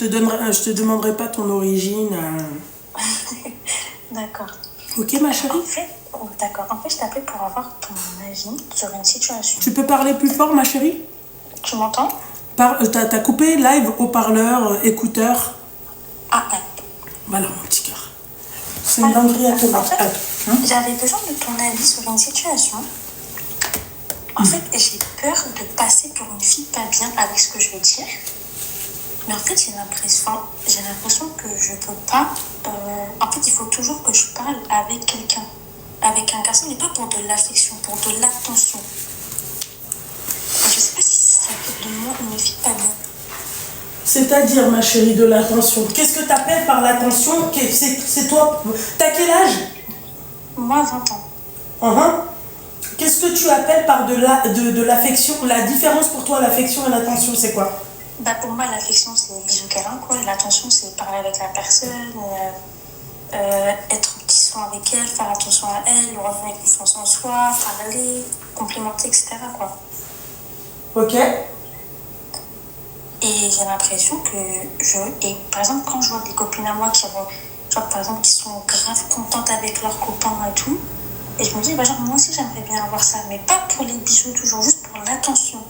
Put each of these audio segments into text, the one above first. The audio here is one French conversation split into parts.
Je te demanderai pas ton origine. D'accord. Ok, ma chérie? D'accord. En fait, je t'appelais pour avoir ton avis sur une situation. Tu peux parler plus fort, ma chérie? Tu m'entends? T'as coupé live, haut-parleur, écouteur. Ah, ouais. Voilà, mon petit cœur. C'est une dinguerie à tomate. En fait, j'avais besoin de ton avis sur une situation. En fait, j'ai peur de passer pour une fille pas bien avec ce que je veux dire. Mais en fait, j'ai l'impression que je peux pas. En fait, il faut toujours que je parle avec quelqu'un, avec un garçon, mais pas pour de l'affection, pour de l'attention. Je sais pas si ça fait de moi une fille pas bien. C'est-à-dire, ma chérie, de l'attention. Qu'est-ce que t'appelles par l'attention? C'est toi. T'as quel âge? Moi, 20 ans. Qu'est-ce que tu appelles par de l'affection? La différence pour toi, l'affection et l'attention, c'est quoi? Bah pour moi, l'affection, c'est bisous câlin, quoi. L'attention, c'est parler avec la personne, être au petit soin avec elle, faire attention à elle, revenir avec confiance en soi, parler, complimenter, etc., quoi. Ok. Et j'ai l'impression que et par exemple, quand je vois des copines à moi par exemple, qui sont grave contentes avec leurs copains et tout, et je me dis, bah genre, moi aussi, j'aimerais bien avoir ça, mais pas pour les bisous toujours, juste pour l'attention.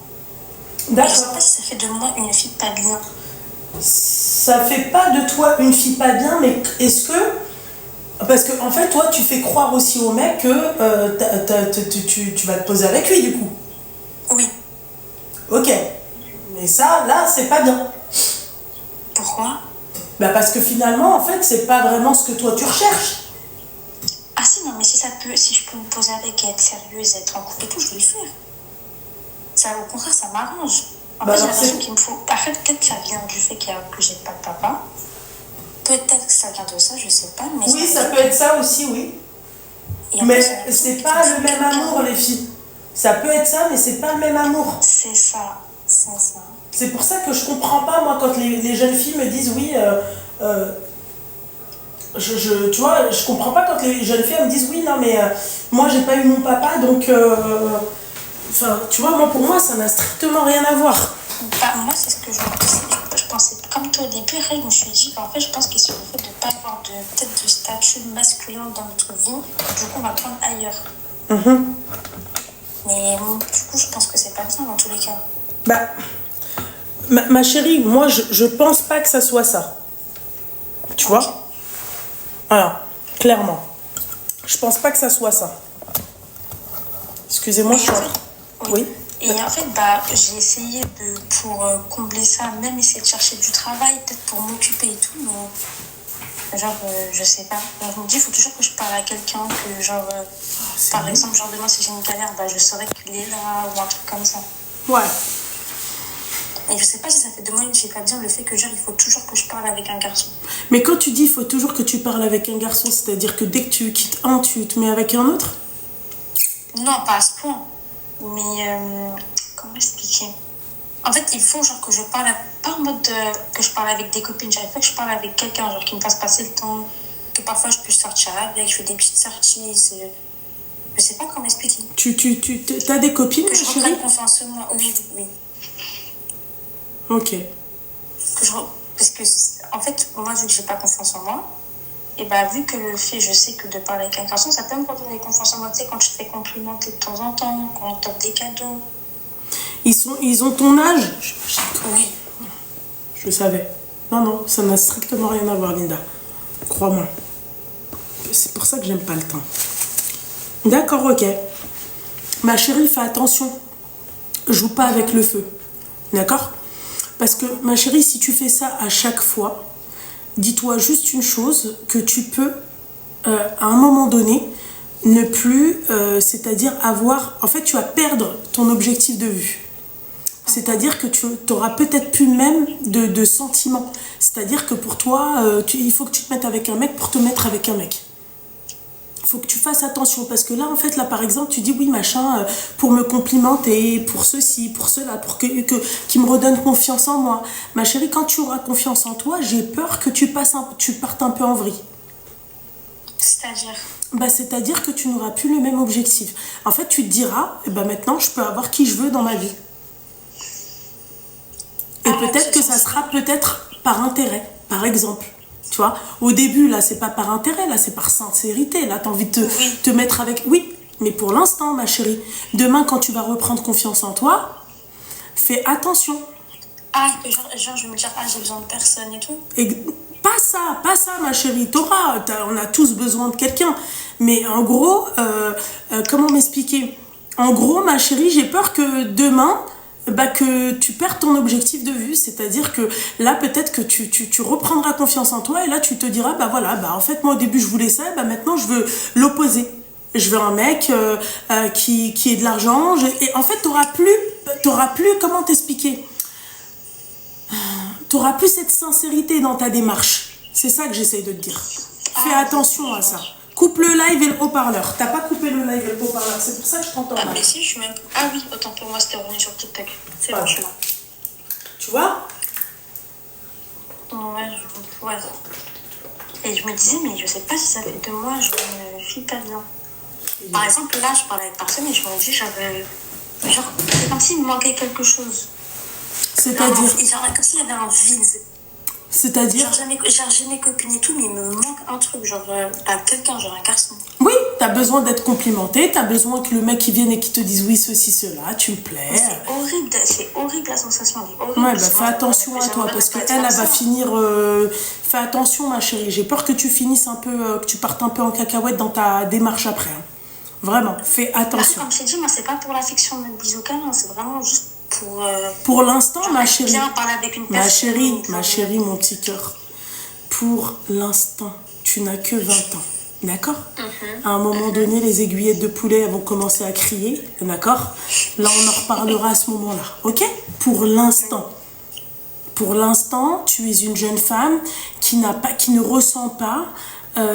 D'accord. Je sais pas si ça fait de moi une fille pas bien. Ça fait pas de toi une fille pas bien, mais est-ce que... Parce que en fait, toi, tu fais croire aussi au mec que tu vas te poser avec lui, du coup. Oui. Ok. Mais ça, là, c'est pas bien. Pourquoi? Bah parce que finalement, en fait, c'est pas vraiment ce que toi, tu recherches. Ah si, non, mais si je peux me poser avec et être sérieuse, être en couple et tout, je vais le faire. Ça, au contraire, ça m'arrange. En fait, j'ai l'impression qu'il me faut... Après, peut-être que ça vient du fait que j'ai pas de papa. Peut-être que ça vient de ça, je sais pas. Mais oui, ça peut être ça aussi, oui. Mais c'est pas le même amour, les filles. Ça peut être ça, mais c'est pas le même amour. C'est ça, c'est ça. C'est pour ça que je comprends pas, moi, quand les jeunes filles me disent oui... tu vois, je comprends pas quand les jeunes filles me disent oui, non, mais moi, j'ai pas eu mon papa, donc... Enfin, tu vois, pour moi, ça n'a strictement rien à voir. Bah, moi, c'est ce que je pensais. Comme toi, au début, je me suis dit, en fait, je pense que c'est le fait de ne pas avoir peut-être de statut masculin dans notre vie. Du coup, on va prendre ailleurs. Mais du coup, je pense que c'est pas bien dans tous les cas. Bah, ma chérie, moi, je pense pas que ça soit ça. Tu vois? Alors, clairement. Je pense pas que ça soit ça. Excusez-moi, je suis Oui. Et en fait, j'ai essayé pour combler ça, même essayer de chercher du travail, peut-être pour m'occuper et tout, mais je sais pas. Genre, je me dis, il faut toujours que je parle à quelqu'un, que par exemple, demain, si j'ai une galère, je saurais qu'il est là, ou un truc comme ça. Ouais. Et je sais pas si ça fait de moi une fille pas bien le fait que il faut toujours que je parle avec un garçon. Mais quand tu dis il faut toujours que tu parles avec un garçon, c'est-à-dire que dès que tu quittes un, tu te mets avec un autre? Non, pas à ce point. Mais comment expliquer? En fait, il faut que je parle, pas en mode que je parle avec des copines, j'arrive pas que je parle avec quelqu'un, qui me fasse passer le temps, que parfois je puisse sortir avec, je fais des petites sorties, je sais pas comment expliquer. T'as des copines, que je reprenne confiance en moi, oui. Ok. Parce que, en fait, moi, vu que j'ai pas confiance en moi, et vu que le fait, je sais que de parler avec un garçon, ça peut me redonner confiance en moi, tu sais, quand je te fais complimenter de temps en temps, quand on t'offre des cadeaux. Ils ont ton âge? Oui. Je le savais. Non, ça n'a strictement rien à voir, Linda. Crois-moi. C'est pour ça que j'aime pas le temps. D'accord, ok. Ma chérie, fais attention. Joue pas avec le feu. D'accord? Parce que, ma chérie, si tu fais ça à chaque fois, dis-toi juste une chose, que tu peux, à un moment donné, ne plus, c'est-à-dire avoir... En fait, tu vas perdre ton objectif de vue. C'est-à-dire que tu n'auras peut-être plus même de sentiments. C'est-à-dire que pour toi, il faut que tu te mettes avec un mec pour te mettre avec un mec. Il faut que tu fasses attention. Parce que là, en fait, par exemple, tu dis oui, machin, pour me complimenter, pour ceci, pour cela, pour qu'il me redonne confiance en moi. Ma chérie, quand tu auras confiance en toi, j'ai peur que tu partes un peu en vrille. C'est-à-dire? C'est-à-dire que tu n'auras plus le même objectif. En fait, tu te diras, maintenant, je peux avoir qui je veux dans ma vie. Et peut-être que ça sera par intérêt, par exemple. Tu vois, au début, là, c'est pas par intérêt, là, c'est par sincérité. Là, t'as envie de te mettre avec... Oui, mais pour l'instant, ma chérie, demain, quand tu vas reprendre confiance en toi, fais attention. Ah, genre, je vais me dire, ah, j'ai besoin de personne et tout. Et pas ça, ma chérie. On a tous besoin de quelqu'un. Mais en gros, comment m'expliquer? En gros, ma chérie, j'ai peur que demain, que tu perds ton objectif de vue. C'est-à-dire que là, peut-être que tu reprendras confiance en toi et là, tu te diras, en fait, moi, au début, je voulais ça, maintenant, je veux l'opposé. Je veux un mec qui ait de l'argent. Et en fait, t'auras plus, comment t'expliquer? T'auras plus cette sincérité dans ta démarche. C'est ça que j'essaye de te dire. Fais attention à ça. Coupe le live et le haut-parleur. T'as pas coupé le live et le haut-parleur. C'est pour ça que je t'entends mal. Mais si, je suis même... Ah oui, autant pour moi, c'était revenu sur TikTok. C'est bon, je suis là. Tu vois? Ouais. Et je me disais, mais je sais pas si ça fait de moi, je ne vis pas bien. Par exemple, là, je parlais avec personne et je me dis, j'avais... Genre, c'est comme s'il me manquait quelque chose. C'est-à-dire? Genre, comme s'il y avait un vide. C'est-à-dire? Genre, j'ai mes copines et tout, mais il me manque un truc, genre, quelqu'un, genre un garçon. Oui, t'as besoin d'être complimenté, t'as besoin que le mec qui vienne et qui te dise oui, ceci, cela, tu me plais. C'est horrible la sensation, elle est horrible. Ouais, fais attention à toi, parce qu'elle va finir... Fais attention, ma chérie, j'ai peur que tu finisses un peu, que tu partes un peu en cacahuète dans ta démarche après. Hein. Vraiment, fais attention. Comme je t'ai dit, moi, c'est pas pour l'affection de bisous câlin, c'est vraiment juste pour l'instant, ma chérie, bien parler avec une personne, ma chérie, mon petit cœur, pour l'instant, tu n'as que 20 ans, d'accord? À un moment donné, les aiguillettes de poulet vont commencer à crier, d'accord? Là, on en reparlera à ce moment-là, ok? Pour l'instant, tu es une jeune femme qui ne ressent pas,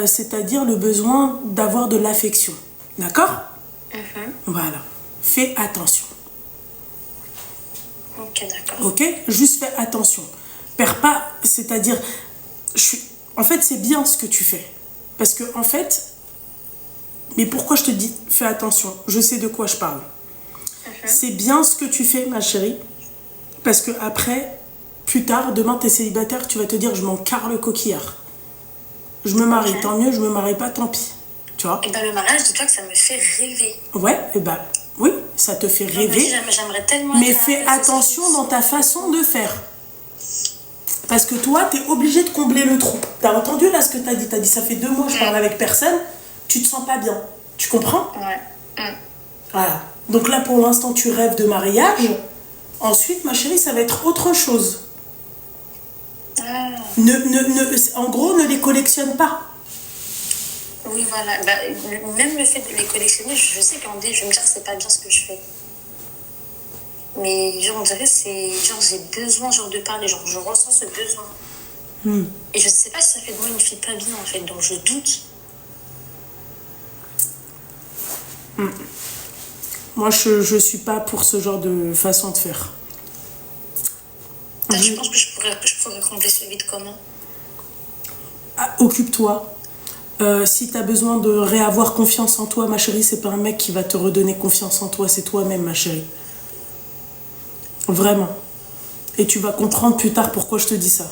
c'est-à-dire le besoin d'avoir de l'affection, d'accord? Voilà, fais attention. Ok, d'accord. Ok, juste fais attention. Perds pas, c'est-à-dire, en fait, c'est bien ce que tu fais. Parce que, en fait, mais pourquoi je te dis, fais attention, je sais de quoi je parle. C'est bien ce que tu fais, ma chérie. Parce que après, plus tard, demain, t'es célibataire, tu vas te dire, je m'en carre le coquillard. Je me marie, tant mieux, je me marie pas, tant pis. Tu vois? Et le mariage, dis-toi que ça me fait rêver. Ouais, oui, ça te fait rêver, j'aimerais tellement mais fais attention dans ta façon de faire. Parce que toi, t'es obligé de combler le trou. T'as entendu là ce que t'as dit? T'as dit, ça fait 2 mois, je parle avec personne, tu te sens pas bien. Tu comprends? Ouais. Voilà. Donc là, pour l'instant, tu rêves de mariage. Ensuite, ma chérie, ça va être autre chose. En gros, ne les collectionne pas. Oui, voilà. Même le fait de les collectionner, je sais qu'en dit, je vais me dire que c'est pas bien ce que je fais. Mais genre, on dirait c'est... Genre, j'ai besoin de parler. Genre, je ressens ce besoin. Et je sais pas si ça fait de moi une fille pas bien, en fait. Donc, je doute. Moi, je suis pas pour ce genre de façon de faire. Je pense que je pourrais combler ce vide comment? Occupe-toi. Si tu as besoin de réavoir confiance en toi, ma chérie, c'est pas un mec qui va te redonner confiance en toi, c'est toi-même, ma chérie. Vraiment. Et tu vas comprendre plus tard pourquoi je te dis ça.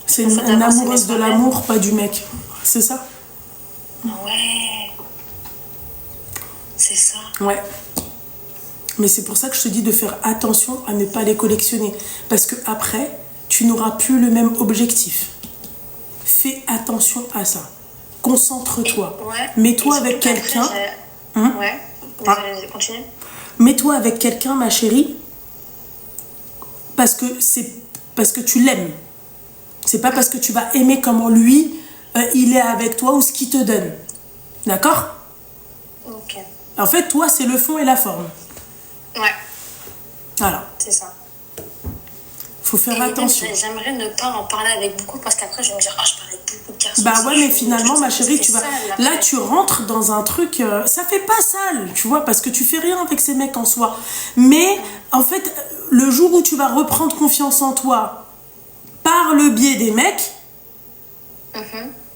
C'est une amoureuse de l'amour, pas du mec. C'est ça? Ouais. C'est ça. Ouais. Mais c'est pour ça que je te dis de faire attention à ne pas les collectionner. Parce que après, tu n'auras plus le même objectif. Fais attention à ça. Concentre-toi. Mets-toi avec quelqu'un. Ouais. Désolée, continue. Mets-toi avec quelqu'un, ma chérie, parce que tu l'aimes. C'est pas parce que tu vas aimer comment lui, il est avec toi ou ce qu'il te donne. D'accord? Ok. En fait, toi, c'est le fond et la forme. Ouais. Voilà. C'est ça. Faut faire attention. J'aimerais ne pas en parler avec beaucoup parce qu'après je vais me dire, je parle avec beaucoup de garçons. Ouais, mais finalement, ma chérie, là, tu rentres dans un truc, ça fait pas sale, tu vois, parce que tu fais rien avec ces mecs en soi. Mais, en fait, le jour où tu vas reprendre confiance en toi par le biais des mecs,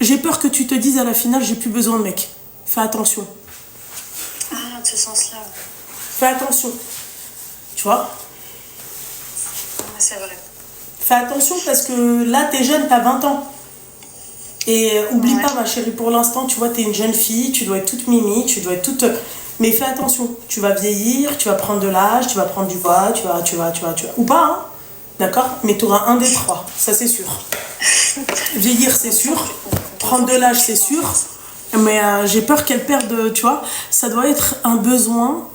j'ai peur que tu te dises à la finale, j'ai plus besoin de mecs. Fais attention. Ah, de ce sens-là. Fais attention. Tu vois? C'est vrai. Fais attention parce que là, t'es jeune, t'as 20 ans. Et oublie Ouais. pas, ma chérie, pour l'instant, tu vois, t'es une jeune fille, tu dois être toute mimi, tu dois être toute... Mais fais attention, tu vas vieillir, tu vas prendre de l'âge, tu vas prendre du poids, tu vas... Ou pas, hein. D'accord? Mais tu auras un des trois, ça c'est sûr. Vieillir, c'est sûr. Prendre de l'âge, c'est sûr. Mais j'ai peur qu'elle perde, tu vois. Ça doit être un besoin.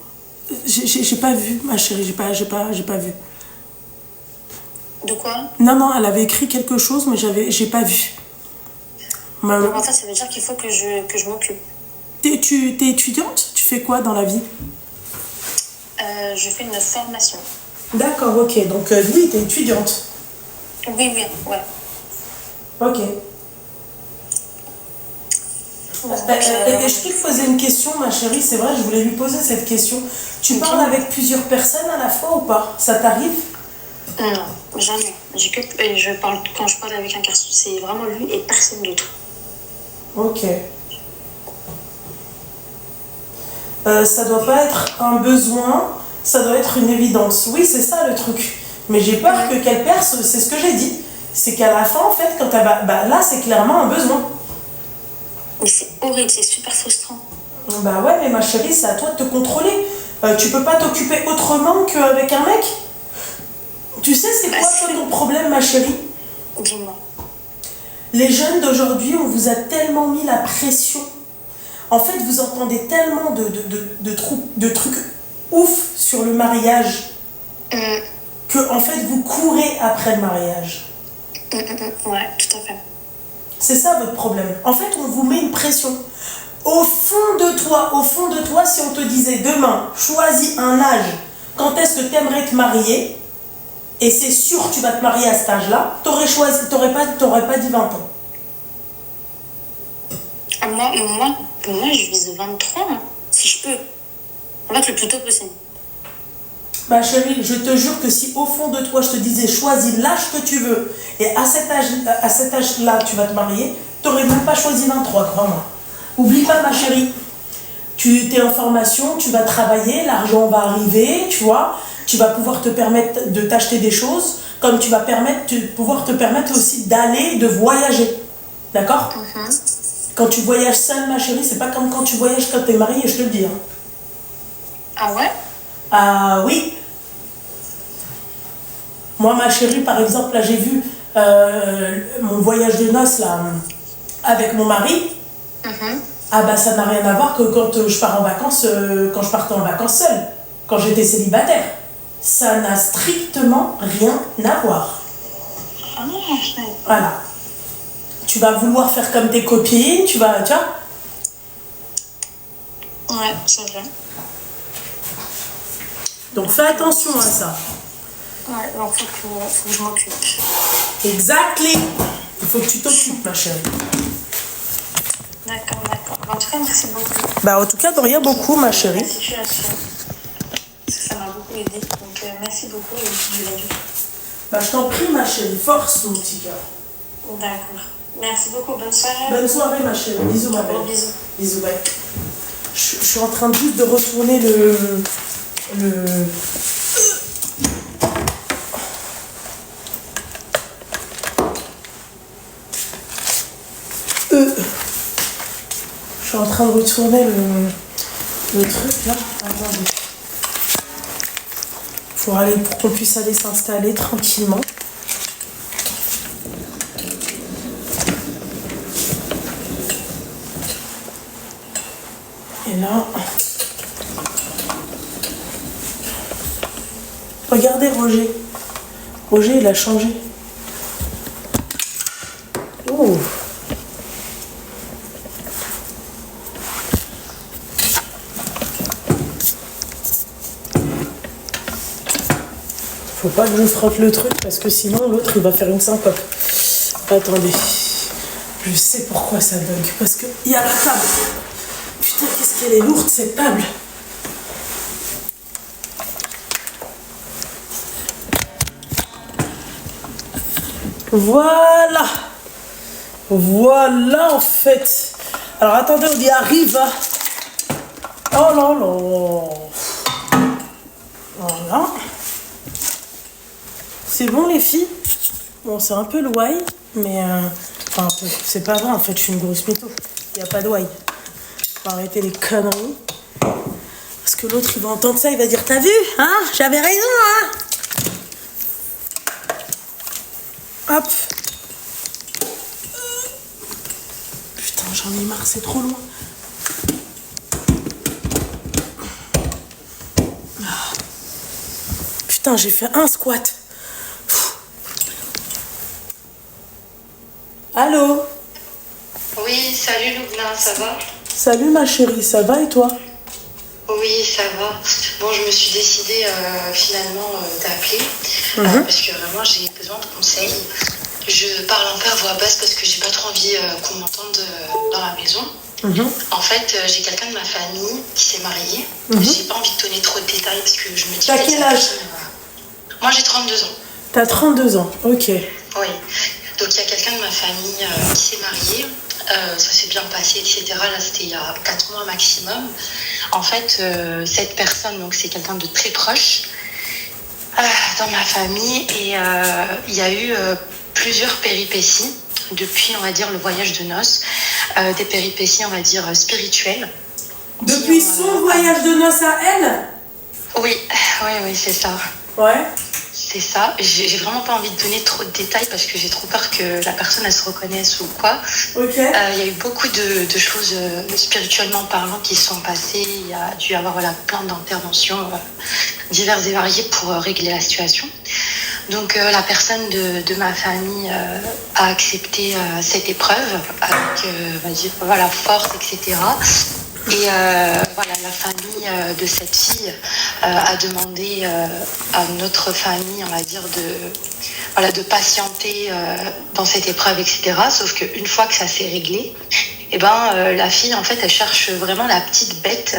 J'ai pas vu, ma chérie, j'ai pas vu. De quoi? Non, elle avait écrit quelque chose, mais j'ai pas vu. Donc en fait, ça veut dire qu'il faut que je m'occupe. T'es étudiante? Tu fais quoi dans la vie? Je fais une formation. D'accord, ok. Donc oui, t'es étudiante. Oui, ouais. Ok. Donc, Et je peux te poser une question, ma chérie, c'est vrai, je voulais lui poser cette question. Tu parles avec plusieurs personnes à la fois ou pas? Ça t'arrive? non, jamais. Quand je parle avec un garçon, c'est vraiment lui et personne d'autre. Ok. Ça doit pas être un besoin, ça doit être une évidence. Oui, c'est ça le truc. Mais j'ai peur qu'elle perce, c'est ce que j'ai dit. C'est qu'à la fin, en fait, quand elle va... Bah, là, c'est clairement un besoin. Mais c'est horrible, c'est super frustrant. Bah ouais, mais ma chérie, c'est à toi de te contrôler. Tu peux pas t'occuper autrement qu'avec un mec. Tu sais, c'est quoi toi, ton problème, ma chérie? Dis-moi. Les jeunes d'aujourd'hui, on vous a tellement mis la pression. En fait, vous entendez tellement de trucs ouf sur le mariage que, en fait, vous courez après le mariage. Ouais, tout à fait. C'est ça votre problème. En fait, on vous met une pression. Au fond de toi, si on te disait demain, choisis un âge, quand est-ce que tu aimerais te marier, et c'est sûr que tu vas te marier à cet âge-là, t'aurais pas dit 20 ans. Moi, je vise 23, hein, si je peux. En fait, le plus tôt possible. Bah chérie, je te jure que si au fond de toi je te disais choisis l'âge que tu veux et à cet âge-là tu vas te marier, t'aurais même pas choisi 23, crois-moi. Oublie pas ma chérie, tu es en formation, tu vas travailler, l'argent va arriver, tu vois, tu vas pouvoir te permettre de t'acheter des choses, comme tu vas pouvoir te permettre aussi d'aller, de voyager. D'accord? Quand tu voyages seule ma chérie, c'est pas comme quand tu voyages quand t'es mariée, je te le dis. Hein. Ah ouais? Ah oui. Moi, ma chérie, par exemple, là, j'ai vu mon voyage de noces là, avec mon mari. Ah bah ça n'a rien à voir que quand je pars en vacances, quand je partais en vacances seule, quand j'étais célibataire. Ça n'a strictement rien à voir. Ah non, je sais. Voilà. Tu vas vouloir faire comme tes copines, tu vois. Ouais, c'est vrai. Donc fais attention à ça. Ouais, donc faut que je m'occupe. Exactly. Il faut que tu t'occupes, ma chérie. D'accord. En tout cas, merci beaucoup. Bah en tout cas, de rien beaucoup, ma chérie. La situation. Ça m'a beaucoup aidé. Donc merci beaucoup et je l'ai vu. Bah je t'en prie, ma chérie. Force, mon petit cœur. D'accord. Merci beaucoup. Bonne soirée. Bonne soirée, ma chérie. Bisous, ma belle. Gros bisous. Bisous, bye. Je suis en train juste de retourner le... Je suis en train de retourner le truc là. Attendez. Pour qu'on puisse aller s'installer tranquillement. Et là... Regardez Roger. Roger, il a changé. Oh. Faut pas que je frotte le truc parce que sinon l'autre il va faire une syncope. Attendez. Je sais pourquoi ça bug. Parce que il y a la table. Putain, qu'est-ce qu'elle est lourde cette table. Voilà. Voilà en fait. Alors attendez, on y arrive. Oh là là. Voilà. C'est bon les filles? Bon, c'est un peu le why, mais... Enfin, un peu. C'est pas vrai, en fait, je suis une grosse mytho. Il n'y a pas de why. Faut arrêter les conneries. Parce que l'autre, il va entendre ça, il va dire, t'as vu, hein? J'avais raison, hein? Hop. Putain, j'en ai marre, c'est trop loin. Putain, j'ai fait un squat. Allô? Oui, salut Loubna, ça va? Salut ma chérie, ça va et toi? Oui, ça va. Bon, je me suis décidée finalement d'appeler parce que vraiment j'ai besoin de conseils. Je parle un peu à voix basse parce que j'ai pas trop envie qu'on m'entende dans la maison. En fait, j'ai quelqu'un de ma famille qui s'est marié. J'ai pas envie de donner trop de détails parce que je me dis... T'as quel âge? Moi, j'ai 32 ans. T'as 32 ans, ok. Oui. Donc, il y a quelqu'un de ma famille qui s'est marié. Ça s'est bien passé, etc. Là, c'était il y a 4 mois maximum. En fait, cette personne, donc c'est quelqu'un de très proche dans ma famille. Et il y a eu plusieurs péripéties depuis, on va dire, le voyage de noces. Des péripéties, on va dire, spirituelles. Depuis son voyage de noces à elle? Oui, c'est ça. Ouais. C'est ça. J'ai vraiment pas envie de donner trop de détails parce que j'ai trop peur que la personne elle se reconnaisse ou quoi. Ok. Il y a eu beaucoup de choses spirituellement parlant qui se sont passées. Il y a dû y avoir plein d'interventions diverses et variées pour régler la situation. Donc la personne de ma famille a accepté cette épreuve avec force, etc. Et la famille de cette fille a demandé à notre famille, on va dire, de patienter dans cette épreuve, etc. Sauf qu'une fois que ça s'est réglé, la fille, en fait, elle cherche vraiment la petite bête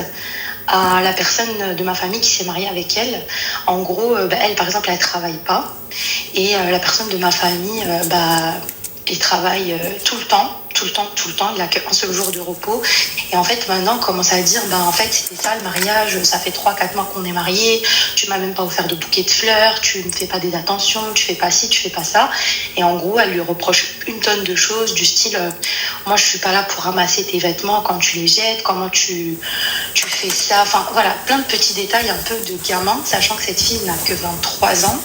à la personne de ma famille qui s'est mariée avec elle. En gros, elle, par exemple, elle travaille pas. Et la personne de ma famille, il travaille tout le temps. Il a qu'un seul jour de repos. Et en fait, maintenant, on commence à dire, en fait, c'était ça le mariage. Ça fait 3-4 mois qu'on est mariés. Tu m'as même pas offert de bouquet de fleurs. Tu ne fais pas des attentions. Tu fais pas ci, tu fais pas ça. Et en gros, elle lui reproche une tonne de choses du style, moi, je suis pas là pour ramasser tes vêtements quand tu les jettes. Comment tu fais ça. Enfin, voilà, plein de petits détails un peu de gamin, sachant que cette fille n'a que 23 ans.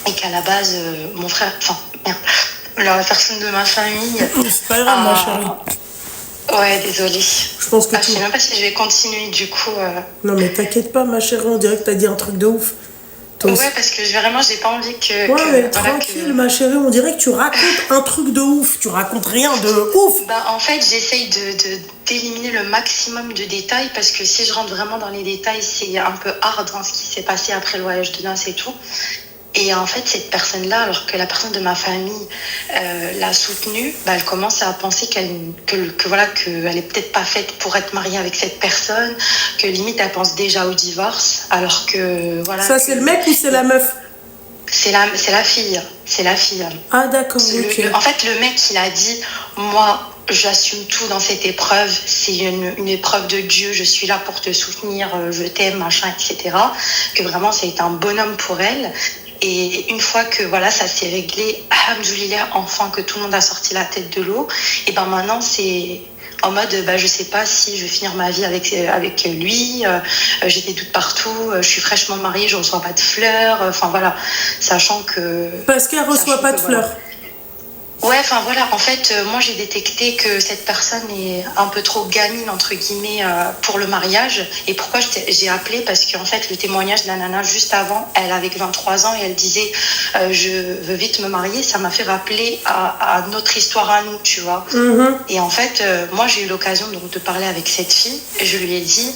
Et qu'à la base, mon frère... Enfin, merde. La personne de ma famille... C'est pas grave, ma chérie. Ouais, désolée. Je pense que je sais même pas si je vais continuer, du coup... Non, mais t'inquiète pas, ma chérie, on dirait que t'as dit un truc de ouf. Ouais, parce que vraiment, j'ai pas envie que... Ouais, mais tranquille, ma chérie, on dirait que tu racontes un truc de ouf. Tu racontes rien de ouf. En fait, j'essaye d'éliminer le maximum de détails parce que si je rentre vraiment dans les détails, c'est un peu hard dans ce qui s'est passé après le voyage de noces et tout. Et en fait, cette personne-là, alors que la personne de ma famille l'a soutenue, elle commence à penser qu'elle est peut-être pas faite pour être mariée avec cette personne, que limite elle pense déjà au divorce, alors que voilà. Ça, c'est le mec ou c'est la meuf? C'est la fille. C'est la fille. Ah, d'accord, ok. En fait, le mec, il a dit, moi, j'assume tout dans cette épreuve. C'est une épreuve de Dieu. Je suis là pour te soutenir. Je t'aime, machin, etc. Que vraiment, c'est un bonhomme pour elle. Et une fois que ça s'est réglé, alhamdoulilah, enfin que tout le monde a sorti la tête de l'eau, et maintenant c'est en mode je sais pas si je vais finir ma vie avec lui, j'ai des doutes partout, je suis fraîchement mariée, je reçois pas de fleurs, sachant que... Parce qu'elle reçoit pas de fleurs. Ouais, en fait, moi j'ai détecté que cette personne est un peu trop gamine, entre guillemets, pour le mariage. Et pourquoi j'ai appelé? Parce qu'en fait, le témoignage de la nana juste avant, elle avait 23 ans et elle disait je veux vite me marier. Ça m'a fait rappeler à notre histoire à nous, tu vois. Et en fait, moi j'ai eu l'occasion donc de parler avec cette fille et je lui ai dit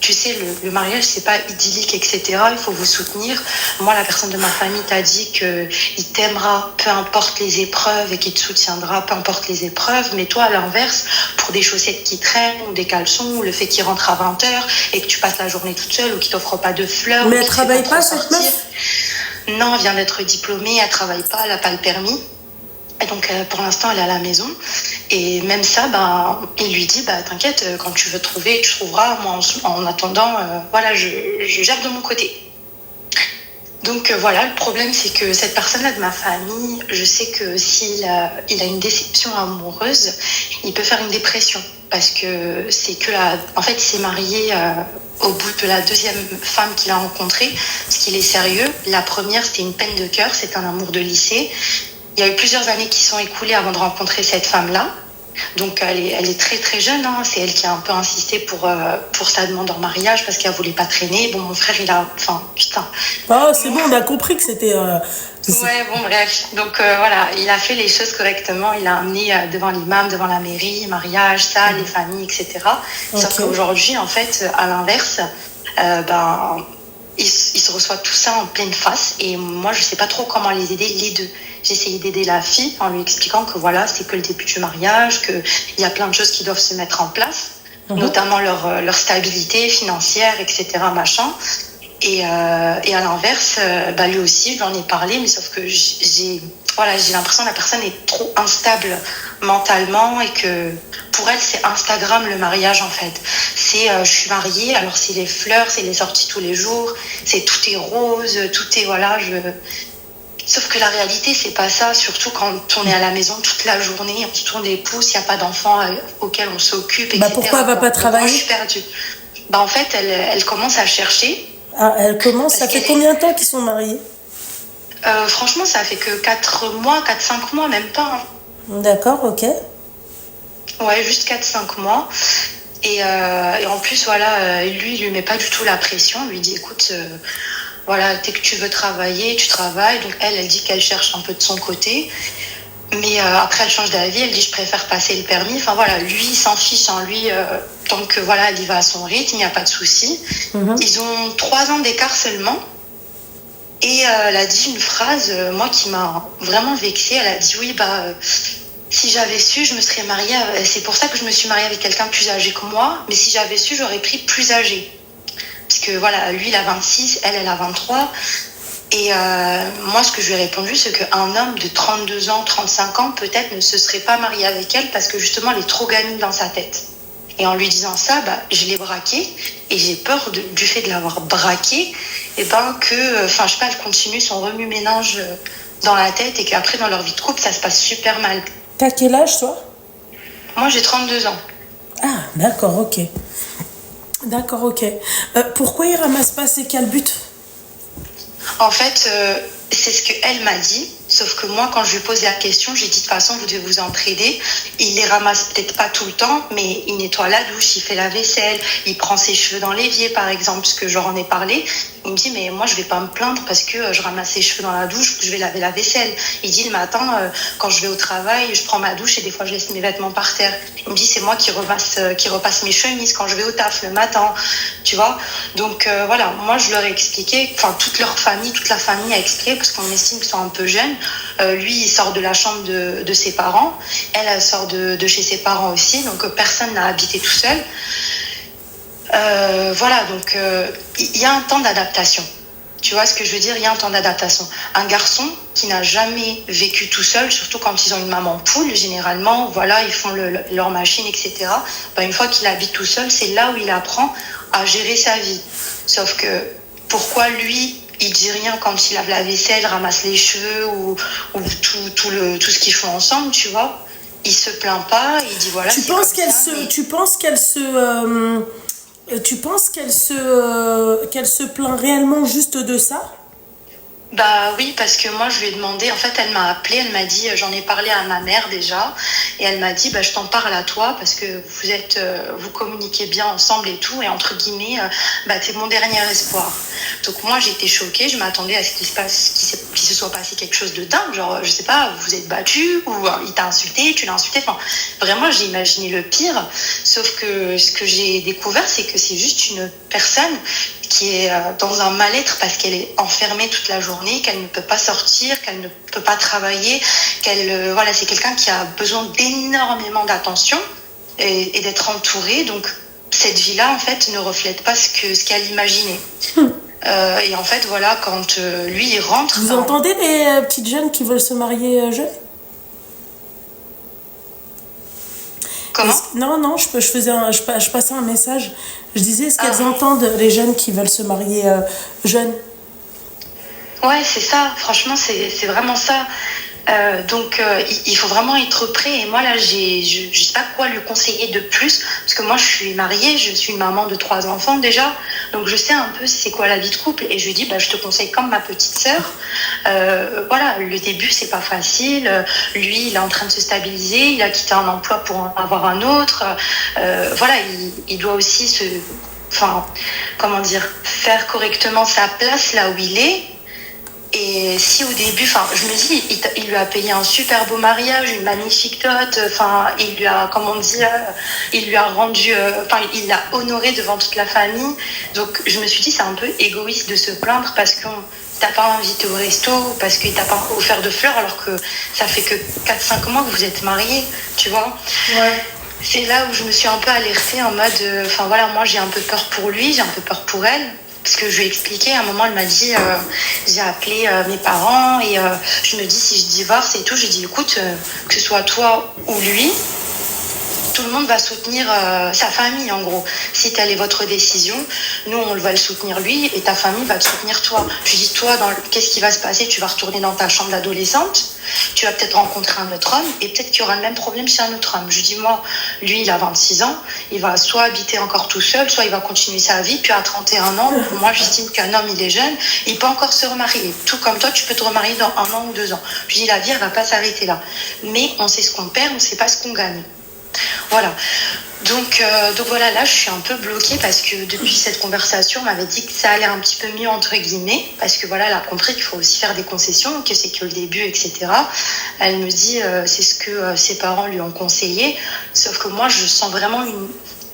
tu sais, le mariage, c'est pas idyllique, etc. Il faut vous soutenir. Moi, la personne de ma famille t'a dit qu'il t'aimera, peu importe les épreuves, et qu'il te soutiendra, peu importe les épreuves. Mais toi, à l'inverse, pour des chaussettes qui traînent, ou des caleçons, ou le fait qu'il rentre à 20h, et que tu passes la journée toute seule, ou qu'il t'offre pas de fleurs... Mais elle travaille pas, cette meuf? Non, elle vient d'être diplômée, elle travaille pas, elle a pas le permis. Et donc, pour l'instant, elle est à la maison. Et même ça, il lui dit, t'inquiète, quand tu veux trouver, tu trouveras. Moi, en attendant, je gère de mon côté. Donc voilà, le problème c'est que cette personne-là de ma famille, je sais que il a une déception amoureuse, il peut faire une dépression parce que c'est que en fait, il s'est marié au bout de la deuxième femme qu'il a rencontrée, parce qu'il est sérieux. La première, c'était une peine de cœur, c'est un amour de lycée. Il y a eu plusieurs années qui sont écoulées avant de rencontrer cette femme-là. Donc elle est très très jeune, hein. C'est elle qui a un peu insisté pour sa demande en mariage parce qu'elle voulait pas traîner. Bon, mon frère, enfin, putain. Oh, c'est bon, on a compris que c'était... Ouais, bon, bref. Donc voilà, il a fait les choses correctement. Il a amené devant l'imam, devant la mairie, mariage, ça, les familles, etc. Sauf qu'aujourd'hui, en fait, à l'inverse, il se reçoit tout ça en pleine face. Et moi, je sais pas trop comment les aider, les deux. J'ai essayé d'aider la fille en lui expliquant que voilà, c'est que le début du mariage, qu'il y a plein de choses qui doivent se mettre en place, notamment leur stabilité financière, etc., machin. Et à l'inverse, lui aussi, j'en ai parlé, mais sauf que j'ai l'impression que la personne est trop instable mentalement et que pour elle, c'est Instagram le mariage en fait. C'est je suis mariée, alors c'est les fleurs, c'est les sorties tous les jours, c'est tout est rose, tout est Sauf que la réalité, c'est pas ça, surtout quand on est à la maison toute la journée, on se tourne les pouces, il n'y a pas d'enfants auxquels on s'occupe, etc. Pourquoi elle va pas travailler? Moi, je suis perdue. En fait, elle commence à chercher. Ah, elle commence. Ça fait combien de temps qu'ils sont mariés? Franchement, ça fait que 4 mois, 4-5 mois, même pas. Hein. D'accord, ok. Ouais, juste 4-5 mois. Et en plus, voilà, lui, il lui met pas du tout la pression. Il lui dit, écoute, voilà, dès que tu veux travailler, tu travailles. Donc elle dit qu'elle cherche un peu de son côté. Mais après, elle change d'avis. Elle dit, je préfère passer le permis. Enfin voilà, lui, il s'en fiche. Hein. Lui, tant que voilà, elle y va à son rythme, il n'y a pas de souci. Ils ont 3 ans d'écart seulement. Et elle a dit une phrase, moi, qui m'a vraiment vexée. Elle a dit, oui, si j'avais su, je me serais mariée. C'est pour ça que je me suis mariée avec quelqu'un de plus âgé que moi. Mais si j'avais su, j'aurais pris plus âgé. Parce que voilà, lui, il a 26, elle a 23. Et moi, ce que je lui ai répondu, c'est qu'un homme de 32 ans, 35 ans, peut-être ne se serait pas marié avec elle parce que justement, elle est trop gamine dans sa tête. Et en lui disant ça, je l'ai braqué. Et j'ai peur du fait de l'avoir braqué, et je sais pas, elle continue son remue-ménage dans la tête et qu'après, dans leur vie de couple, ça se passe super mal. T'as quel âge, toi? Moi, j'ai 32 ans. Ah, d'accord, ok. D'accord, ok. Pourquoi il ramasse pas? C'est quel but? En fait, c'est ce qu'elle m'a dit. Sauf que moi, quand je lui pose la question, j'ai dit de toute façon, vous devez vous entraider. Il les ramasse peut-être pas tout le temps, mais il nettoie la douche, il fait la vaisselle, il prend ses cheveux dans l'évier, par exemple, parce que j'en ai parlé. Il me dit, mais moi, je vais pas me plaindre parce que je ramasse ses cheveux dans la douche, que je vais laver la vaisselle. Il dit, le matin, quand je vais au travail, je prends ma douche et des fois, je laisse mes vêtements par terre. Il me dit, c'est moi qui repasse mes chemises quand je vais au taf le matin, tu vois. Donc, voilà, moi, je leur ai expliqué, enfin, toute la famille a expliqué, parce qu'on estime qu'ils sont un peu jeunes. Lui, il sort de la chambre de ses parents. Elle sort de chez ses parents aussi. Donc, personne n'a habité tout seul. Voilà, donc il y a un temps d'adaptation. Tu vois ce que je veux dire? Il y a un temps d'adaptation. Un garçon qui n'a jamais vécu tout seul, surtout quand ils ont une maman poule, généralement, voilà, ils font leur machine, etc. Une fois qu'il habite tout seul, c'est là où il apprend à gérer sa vie. Sauf que pourquoi lui, il dit rien quand il lave la vaisselle, ramasse les cheveux ou tout ce qu'ils font ensemble, tu vois? Il se plaint pas, il dit voilà. Tu penses qu'elle se plaint réellement juste de ça? Oui, parce que moi je lui ai demandé, en fait elle m'a appelé, elle m'a dit, j'en ai parlé à ma mère déjà, et elle m'a dit, je t'en parle à toi parce que vous communiquez bien ensemble et tout, et entre guillemets, t'es mon dernier espoir. Donc moi j'ai été choquée, je m'attendais à ce qu'il se soit passé quelque chose de dingue, genre je sais pas, vous vous êtes battus, ou il t'a insulté, tu l'as insulté, enfin vraiment j'ai imaginé le pire, sauf que ce que j'ai découvert c'est que c'est juste une personne qui est dans un mal-être parce qu'elle est enfermée toute la journée, qu'elle ne peut pas sortir, qu'elle ne peut pas travailler, c'est quelqu'un qui a besoin d'énormément d'attention et d'être entourée. Donc cette vie-là, en fait, ne reflète pas ce qu'elle imaginait. Et en fait, voilà, quand lui, il rentre... Vous entendez les petites jeunes qui veulent se marier jeunes? Comment? Non, je passais un message. Je disais, est-ce qu'elles entendent les jeunes qui veulent se marier jeunes? Ouais, c'est ça. Franchement, c'est vraiment ça. Il faut vraiment être prêt. Et moi, là, je sais pas quoi lui conseiller de plus. Parce que moi, je suis mariée, je suis maman de 3 enfants déjà. Donc, je sais un peu c'est quoi la vie de couple. Et je lui dis, bah, je te conseille comme ma petite sœur. Voilà, le début, c'est pas facile. Lui, il est en train de se stabiliser. Il a quitté un emploi pour en avoir un autre. Voilà, il doit aussi comment dire, faire correctement sa place là où il est. Et si au début, je me dis, il lui a payé un super beau mariage, une magnifique dot, il lui a, comment dire, il lui a rendu, il l'a honoré devant toute la famille. Donc, je me suis dit, c'est un peu égoïste de se plaindre parce qu'on t'a pas invité au resto, parce qu'il t'a pas offert de fleurs, alors que ça fait que 4-5 mois que vous êtes mariés, tu vois. Ouais. C'est là où je me suis un peu alertée en mode, voilà, moi j'ai un peu peur pour lui, j'ai un peu peur pour elle. Parce que je lui ai expliqué, à un moment, elle m'a dit, j'ai appelé mes parents et je me dis, si je divorce et tout, j'ai dit, écoute, que ce soit toi ou lui, tout le monde va soutenir sa famille, en gros. Si telle est votre décision, nous, on va le soutenir lui et ta famille va te soutenir toi. Je lui dis, toi, qu'est-ce qui va se passer? Tu vas retourner dans ta chambre d'adolescente, tu vas peut-être rencontrer un autre homme et peut-être qu'il y aura le même problème chez un autre homme. Je lui dis, moi, lui, il a 26 ans, il va soit habiter encore tout seul, soit il va continuer sa vie, puis à 31 ans, pour moi, j'estime qu'un homme, il est jeune, il peut encore se remarier. Tout comme toi, tu peux te remarier dans 1 an ou 2 ans. Je lui dis, la vie, elle va pas s'arrêter là. Mais on sait ce qu'on perd, on sait pas ce qu'on gagne. Voilà. Donc voilà, là je suis un peu bloquée parce que depuis cette conversation, on m'avait dit que ça allait un petit peu mieux entre guillemets, parce que voilà, elle a compris qu'il faut aussi faire des concessions, que c'est que le début, etc. Elle me dit c'est ce que ses parents lui ont conseillé, sauf que moi je sens vraiment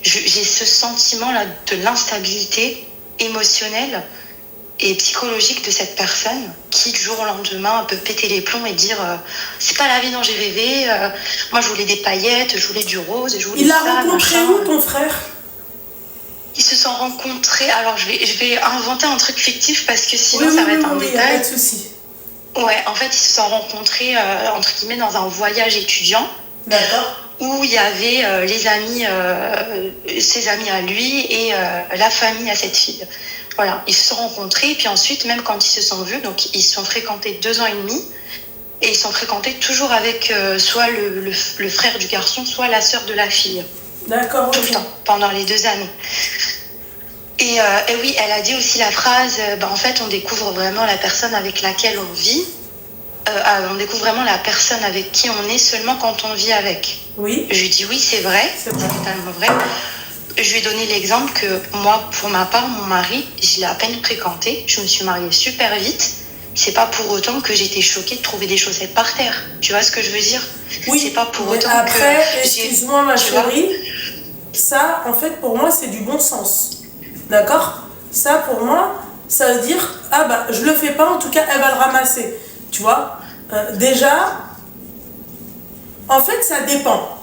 j'ai ce sentiment là de l'instabilité émotionnelle et psychologique de cette personne qui du jour au lendemain peut péter les plombs et dire c'est pas la vie dont j'ai rêvé, moi je voulais des paillettes, je voulais du rose, je voulais Il l'a ça, rencontré machin. où ton frère? Ils se sont rencontrés, alors je vais inventer un truc fictif parce que sinon ça va être un Oui, détail. pas de souci. Ouais, en fait ils se sont rencontrés entre guillemets dans un voyage étudiant. D'accord. Où il y avait les amis, ses amis à lui et la famille à cette fille. Voilà, ils se sont rencontrés et puis ensuite, même quand ils se sont vus, donc ils se sont fréquentés 2 ans et demi et ils se sont fréquentés toujours avec soit le frère du garçon, soit la sœur de la fille. D'accord. Tout le temps, pendant les 2 années. Et oui, elle a dit aussi la phrase, en fait, on découvre vraiment la personne avec laquelle on vit. On découvre vraiment la personne avec qui on est seulement quand on vit avec. Oui. Je lui dis oui, c'est vrai, c'est totalement vrai. Je lui ai donné l'exemple que moi, pour ma part, mon mari, je l'ai à peine fréquenté. Je me suis mariée super vite. C'est pas pour autant que j'étais choquée de trouver des chaussettes par terre. Tu vois ce que je veux dire? Oui. C'est pas pour autant après, que excuse-moi ma chérie, ça, en fait, pour moi, c'est du bon sens. D'accord? Ça, pour moi, ça veut dire, ah bah, je le fais pas, en tout cas, elle va le ramasser. Tu vois? Déjà, en fait, ça dépend.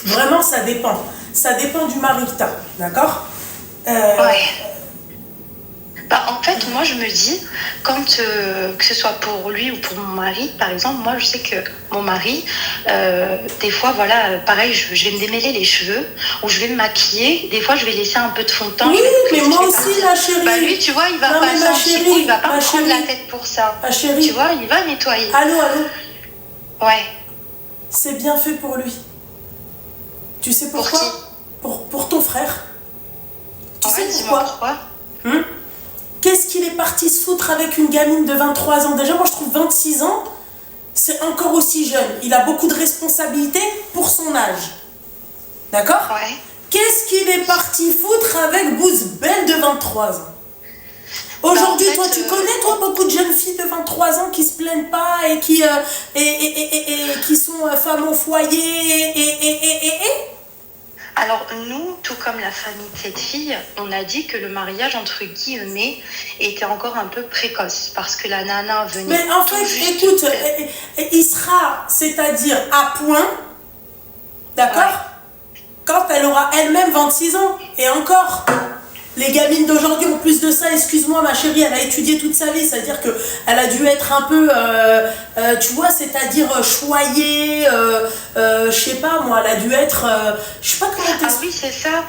Vraiment, ça dépend. Ça dépend du mari que t'as, d'accord? Ouais. En fait, moi, je me dis, quand que ce soit pour lui ou pour mon mari, par exemple, moi, je sais que mon mari, des fois, voilà, pareil, je vais me démêler les cheveux ou je vais me maquiller. Des fois, je vais laisser un peu de fond de teint. Oui, mais moi aussi, ma chérie. Lui, tu vois, il va passer un petit coup, il va pas me prendre la tête pour ça. Ma chérie. Tu vois, il va nettoyer. Allô? Ouais. C'est bien fait pour lui. Tu sais pourquoi? Pour ton frère. Tu sais pourquoi? Qu'est-ce qu'il est parti se foutre avec une gamine de 23 ans? Déjà, moi, je trouve 26 ans, c'est encore aussi jeune. Il a beaucoup de responsabilités pour son âge. D'accord? Ouais. Qu'est-ce qu'il est parti foutre avec Bouzbel de 23 ans? Aujourd'hui, toi, tu connais, toi, beaucoup de jeunes filles de 23 ans qui se plaignent pas et qui sont femmes au foyer Alors nous, tout comme la famille de cette fille, on a dit que le mariage, entre guillemets, était encore un peu précoce parce que la nana venait... Mais en fait, écoute, il sera, c'est-à-dire à point, d'accord, ouais, quand elle aura elle-même 26 ans. Et encore, les gamines d'aujourd'hui, en plus de ça, excuse-moi ma chérie, elle a étudié toute sa vie, c'est-à-dire qu'elle a dû être un peu, tu vois, c'est-à-dire choyée, je sais pas moi, elle a dû être, je sais pas comment t'expliquer. Ah oui, c'est ça.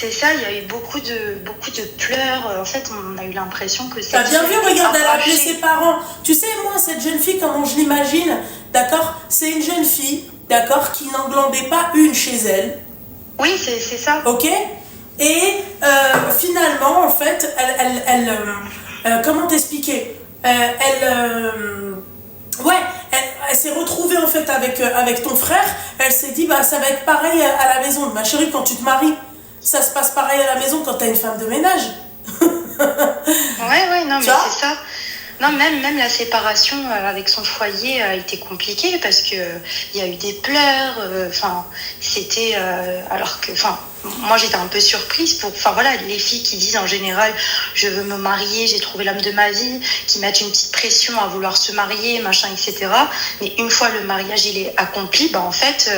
C'est ça, il y a eu beaucoup de pleurs. En fait, on a eu l'impression que T'as bien vu, regarde, elle a appelé ses parents. Tu sais, moi, cette jeune fille, comment je l'imagine, d'accord? C'est une jeune fille, d'accord, qui n'englandait pas une chez elle. Oui, c'est ça. Ok? Et finalement, en fait, comment t'expliquer? Ouais, elle s'est retrouvée en fait avec ton frère. Elle s'est dit, bah ça va être pareil à la maison. Ma chérie, quand tu te maries, ça se passe pareil à la maison quand t'as une femme de ménage. Ouais, non, mais c'est ça. Non, même la séparation avec son foyer a été compliquée parce que il y a eu des pleurs. Enfin, c'était alors que, enfin, moi j'étais un peu surprise voilà, les filles qui disent en général, je veux me marier, j'ai trouvé l'homme de ma vie, qui mettent une petite pression à vouloir se marier, machin, etc. Mais une fois le mariage il est accompli, bah en fait,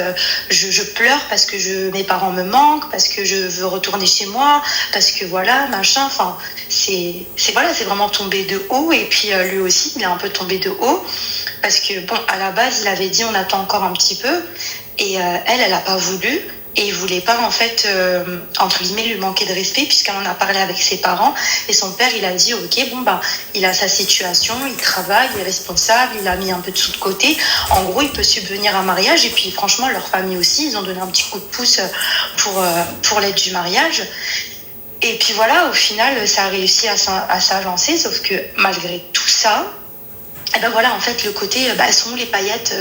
je pleure parce que mes parents me manquent, parce que je veux retourner chez moi, parce que voilà, machin. Enfin, c'est vraiment tombé de haut. Et puis lui aussi, il est un peu tombé de haut parce que bon, à la base, il avait dit on attend encore un petit peu, et elle a pas voulu. Et il voulait pas, en fait, entre guillemets, lui manquer de respect, puisqu'elle en a parlé avec ses parents. Et son père, il a dit, ok, bon, bah, il a sa situation, il travaille, il est responsable, il a mis un peu de sous de côté. En gros, il peut subvenir à un mariage. Et puis, franchement, leur famille aussi, ils ont donné un petit coup de pouce pour l'aide du mariage. Et puis voilà, au final, ça a réussi à s'agencer, sauf que malgré tout ça, et ben voilà, en fait, le côté, elles sont où les paillettes?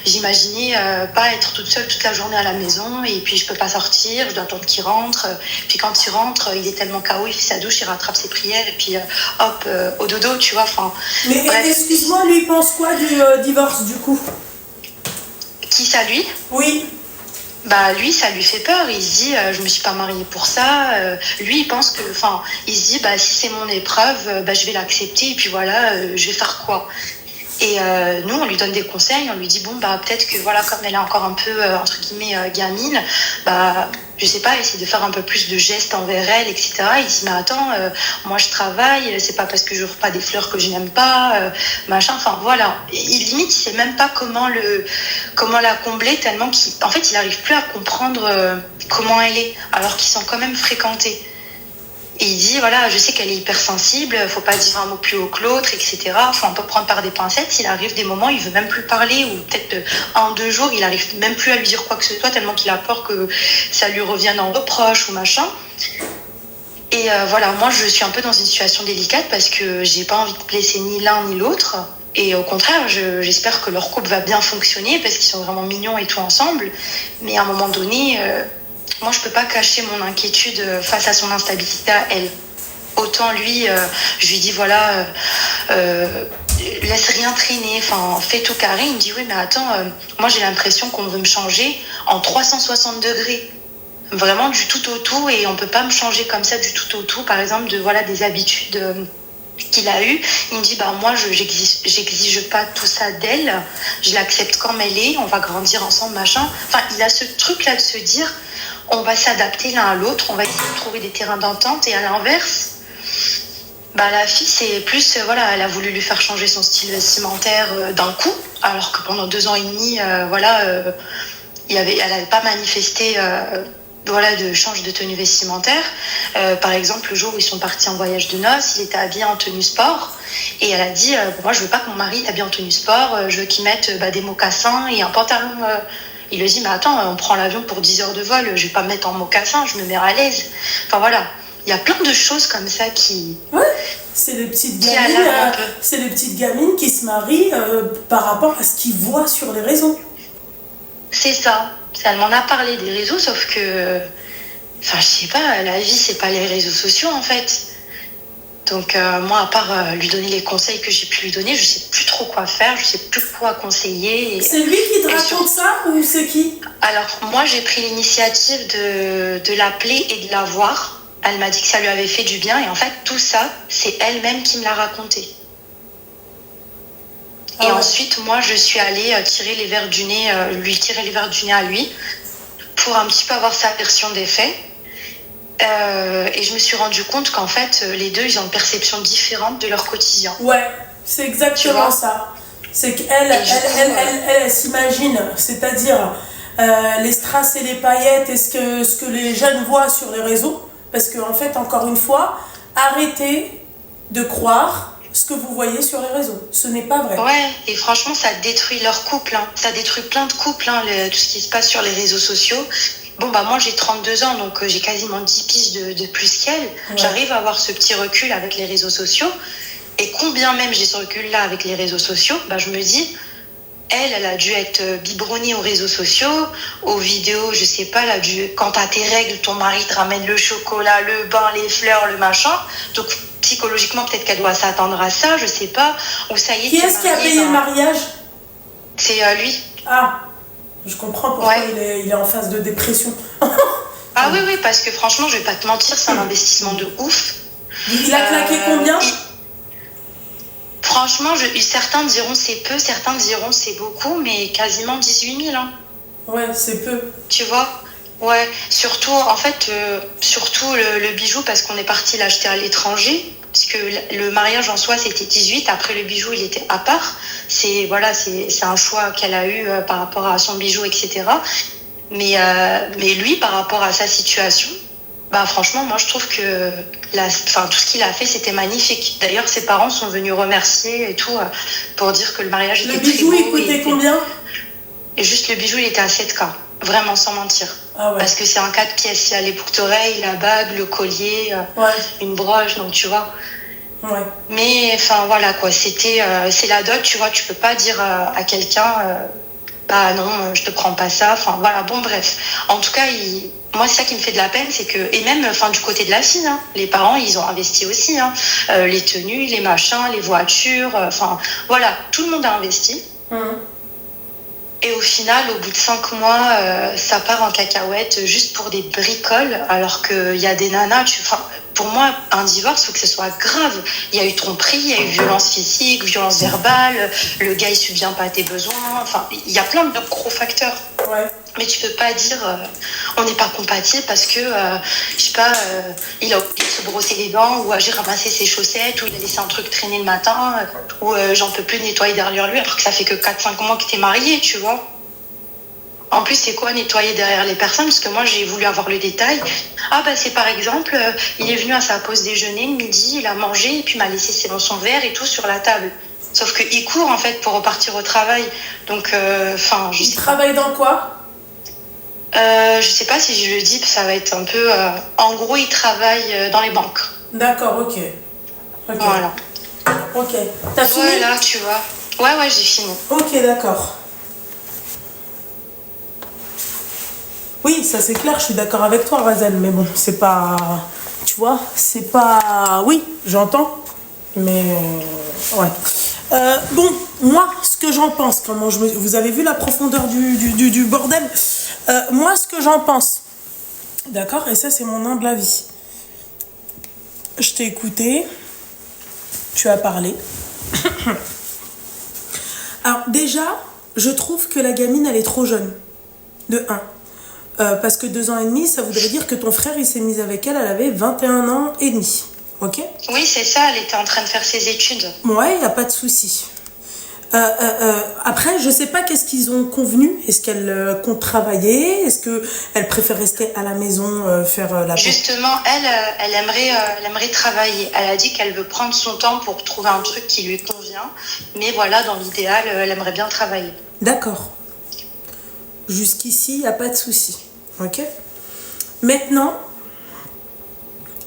J'imaginais pas être toute seule toute la journée à la maison, et puis je peux pas sortir, je dois attendre qu'il rentre. Puis quand il rentre, il est tellement KO, il fait sa douche, il rattrape ses prières, et puis hop, au dodo, tu vois. Enfin, mais bref. Excuse-moi, lui, il pense quoi du divorce, du coup? Qui ça, lui? Oui. Bah lui, ça lui fait peur. Il se dit, je me suis pas mariée pour ça. Lui, il pense que, enfin, il se dit, bah si c'est mon épreuve, bah je vais l'accepter, et puis voilà, je vais faire quoi? Et nous, on lui donne des conseils, on lui dit, bon, bah peut-être que voilà, comme elle est encore un peu, entre guillemets, gamine, bah je sais pas, essayer de faire un peu plus de gestes envers elle, etc. Il dit, mais attends, moi je travaille, c'est pas parce que j'offre pas des fleurs que je n'aime pas, machin, enfin voilà. Il limite, il sait même pas comment la combler, tellement qu'en fait, il arrive plus à comprendre comment elle est, alors qu'ils sont quand même fréquentés. Et il dit, voilà, je sais qu'elle est hypersensible, faut pas dire un mot plus haut que l'autre, etc. Enfin, on peut prendre par des pincettes. Il arrive des moments, il veut même plus parler, ou peut-être 1 ou 2 jours, il arrive même plus à lui dire quoi que ce soit, tellement qu'il a peur que ça lui revienne en reproche ou machin. Et voilà, moi, je suis un peu dans une situation délicate parce que j'ai pas envie de blesser ni l'un ni l'autre. Et au contraire, j'espère que leur couple va bien fonctionner parce qu'ils sont vraiment mignons et tout ensemble. Mais à un moment donné, moi, je peux pas cacher mon inquiétude face à son instabilité à elle. Autant lui, je lui dis, voilà, laisse rien traîner, enfin, fais tout carré. Il me dit, oui, mais attends, moi, j'ai l'impression qu'on veut me changer en 360 degrés. Vraiment du tout au tout, et on peut pas me changer comme ça du tout au tout, par exemple, des habitudes qu'il a eues. Il me dit, bah, moi, j'exige pas tout ça d'elle, je l'accepte comme elle est, on va grandir ensemble, machin. Enfin, il a ce truc-là de se dire, on va s'adapter l'un à l'autre, on va essayer de trouver des terrains d'entente. Et à l'inverse, bah, la fille, c'est plus, voilà, elle a voulu lui faire changer son style vestimentaire d'un coup, alors que pendant 2 ans et demi, voilà, elle n'avait pas manifesté voilà, de change de tenue vestimentaire. Par exemple, le jour où ils sont partis en voyage de noces, il était habillé en tenue sport, et elle a dit, moi, je veux pas que mon mari habille en tenue sport, je veux qu'il mette des mocassins et un pantalon. Il lui dit, mais attends, on prend l'avion pour 10 heures de vol, je vais pas me mettre en mocassin, je me mets à l'aise. Enfin voilà, il y a plein de choses comme ça qui... Ouais, c'est les petites gamines qui se marient par rapport à ce qu'ils voient sur les réseaux. C'est ça. Elle m'en a parlé des réseaux, sauf que... Enfin, je sais pas, la vie, c'est pas les réseaux sociaux, en fait. Donc, moi, à part lui donner les conseils que j'ai pu lui donner, je sais plus trop quoi faire, je sais plus quoi conseiller. C'est lui qui te raconte ça, ou c'est qui? Alors, moi, j'ai pris l'initiative de l'appeler et de la voir. Elle m'a dit que ça lui avait fait du bien, et en fait, tout ça, c'est elle-même qui me l'a raconté. Et ensuite, moi, je suis allée lui tirer les verres du nez à lui, pour un petit peu avoir sa version des faits. Et je me suis rendu compte qu'en fait, les deux, ils ont une perception différente de leur quotidien. Ouais, c'est exactement ça. C'est qu'elle, elle s'imagine, c'est-à-dire les strass et les paillettes et ce que les jeunes voient sur les réseaux. Parce que, en fait, encore une fois, arrêtez de croire ce que vous voyez sur les réseaux. Ce n'est pas vrai. Ouais, et franchement, ça détruit leur couple. Hein. Ça détruit plein de couples, hein, tout ce qui se passe sur les réseaux sociaux. Bon, bah moi, j'ai 32 ans, donc j'ai quasiment 10 piges de plus qu'elle. Ouais. J'arrive à avoir ce petit recul avec les réseaux sociaux. Et combien même j'ai ce recul-là avec les réseaux sociaux, bah je me dis, elle a dû être biberonnée aux réseaux sociaux, aux vidéos, je sais pas, quand t'as tes règles, ton mari te ramène le chocolat, le bain, les fleurs, le machin. Donc, psychologiquement, peut-être qu'elle doit s'attendre à ça, je sais pas. Ou ça y est, qui est-ce qui a payé le mariage? C'est lui. Ah, je comprends pourquoi il est en phase de dépression. Ah oui, parce que franchement, je vais pas te mentir, c'est un investissement de ouf. Il a claqué combien? Franchement, certains diront c'est peu, certains diront c'est beaucoup, mais quasiment 18 000. Hein. Ouais, c'est peu. Tu vois? Ouais, surtout, en fait, le bijou, parce qu'on est parti l'acheter à l'étranger, parce que le mariage en soi, c'était 18, après le bijou, il était à part. C'est un choix qu'elle a eu par rapport à son bijou, etc. Mais lui, par rapport à sa situation, bah franchement, moi je trouve que tout ce qu'il a fait, c'était magnifique. D'ailleurs, ses parents sont venus remercier et tout pour dire que le mariage était très beau. Le bijou, il coûtait combien? Et juste le bijou, il était à 7K. Vraiment, sans mentir. Ah ouais. Parce que c'est un 4 pièces. Il y a les boucles d'oreilles, la bague, le collier, une broche, donc tu vois. Ouais. Mais enfin voilà quoi, c'est la dot, tu vois, tu peux pas dire à quelqu'un bah non, je te prends pas ça. Enfin voilà, bon bref. En tout cas, moi c'est ça qui me fait de la peine, c'est que et même du côté de la fille, hein, les parents ils ont investi aussi, hein, les tenues, les machins, les voitures, voilà, tout le monde a investi. Et au final, au bout de 5 mois, ça part en cacahuète juste pour des bricoles, alors qu'il y a des nanas, pour moi, un divorce, il faut que ce soit grave. Il y a eu tromperie, il y a eu violence physique, violence verbale, le gars, il subvient pas à tes besoins. Enfin, il y a plein de gros facteurs. Ouais. Mais tu peux pas dire on n'est pas compatible parce que, je sais pas, il a oublié de se brosser les dents, ou j'ai ramassé ses chaussettes, ou il a laissé un truc traîner le matin, ou j'en peux plus nettoyer derrière lui, alors que ça fait que 4-5 mois que t'es marié, tu vois. En plus, c'est quoi nettoyer derrière les personnes? Parce que moi, j'ai voulu avoir le détail. Ah bah c'est par exemple, il est venu à sa pause déjeuner le midi, il a mangé, et puis m'a laissé son verre et tout sur la table. Sauf qu'il court, en fait, pour repartir au travail. Donc, je sais pas. Il travaille dans quoi? Je sais pas si je le dis, ça va être un peu... En gros, il travaille dans les banques. D'accord, ok. Voilà. Ok. T'as fini? Voilà, tu vois. Ouais, j'ai fini. Ok, d'accord. Oui, ça c'est clair, je suis d'accord avec toi, Razel, mais bon, c'est pas... Tu vois, c'est pas... Oui, j'entends, mais... ouais. Bon, moi, ce que j'en pense, vous avez vu la profondeur du bordel? Moi, ce que j'en pense, d'accord, et ça, c'est mon humble avis. Je t'ai écouté, tu as parlé. Alors, déjà, je trouve que la gamine, elle est trop jeune, de 1. Parce que 2 ans et demi, ça voudrait dire que ton frère, il s'est mis avec elle, elle avait 21 ans et demi. Ok? Oui, c'est ça, elle était en train de faire ses études. Ouais, il n'y a pas de souci. Après, je sais pas qu'est-ce qu'ils ont convenu. Est-ce qu'elle compte travailler? Est-ce qu'elle préfère rester à la maison, faire la... Justement, elle aimerait travailler. Elle a dit qu'elle veut prendre son temps pour trouver un truc qui lui convient. Mais voilà, dans l'idéal, elle aimerait bien travailler. D'accord. Jusqu'ici, il n'y a pas de souci. Ok? Maintenant,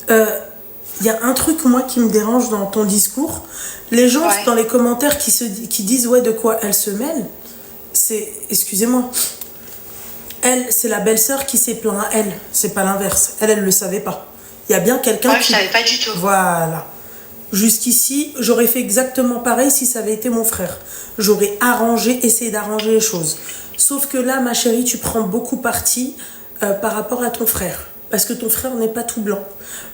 y a un truc, moi, qui me dérange dans ton discours. Les gens, dans les commentaires, qui disent, ouais, de quoi elle se mêle, c'est, excusez-moi, elle, c'est la belle-sœur qui s'est plaint à elle. C'est pas l'inverse. Elle le savait pas. Il y a bien quelqu'un qui... je savais pas du tout. Voilà. Jusqu'ici, j'aurais fait exactement pareil si ça avait été mon frère. J'aurais essayé d'arranger les choses. Sauf que là, ma chérie, tu prends beaucoup parti par rapport à ton frère. Parce que ton frère n'est pas tout blanc.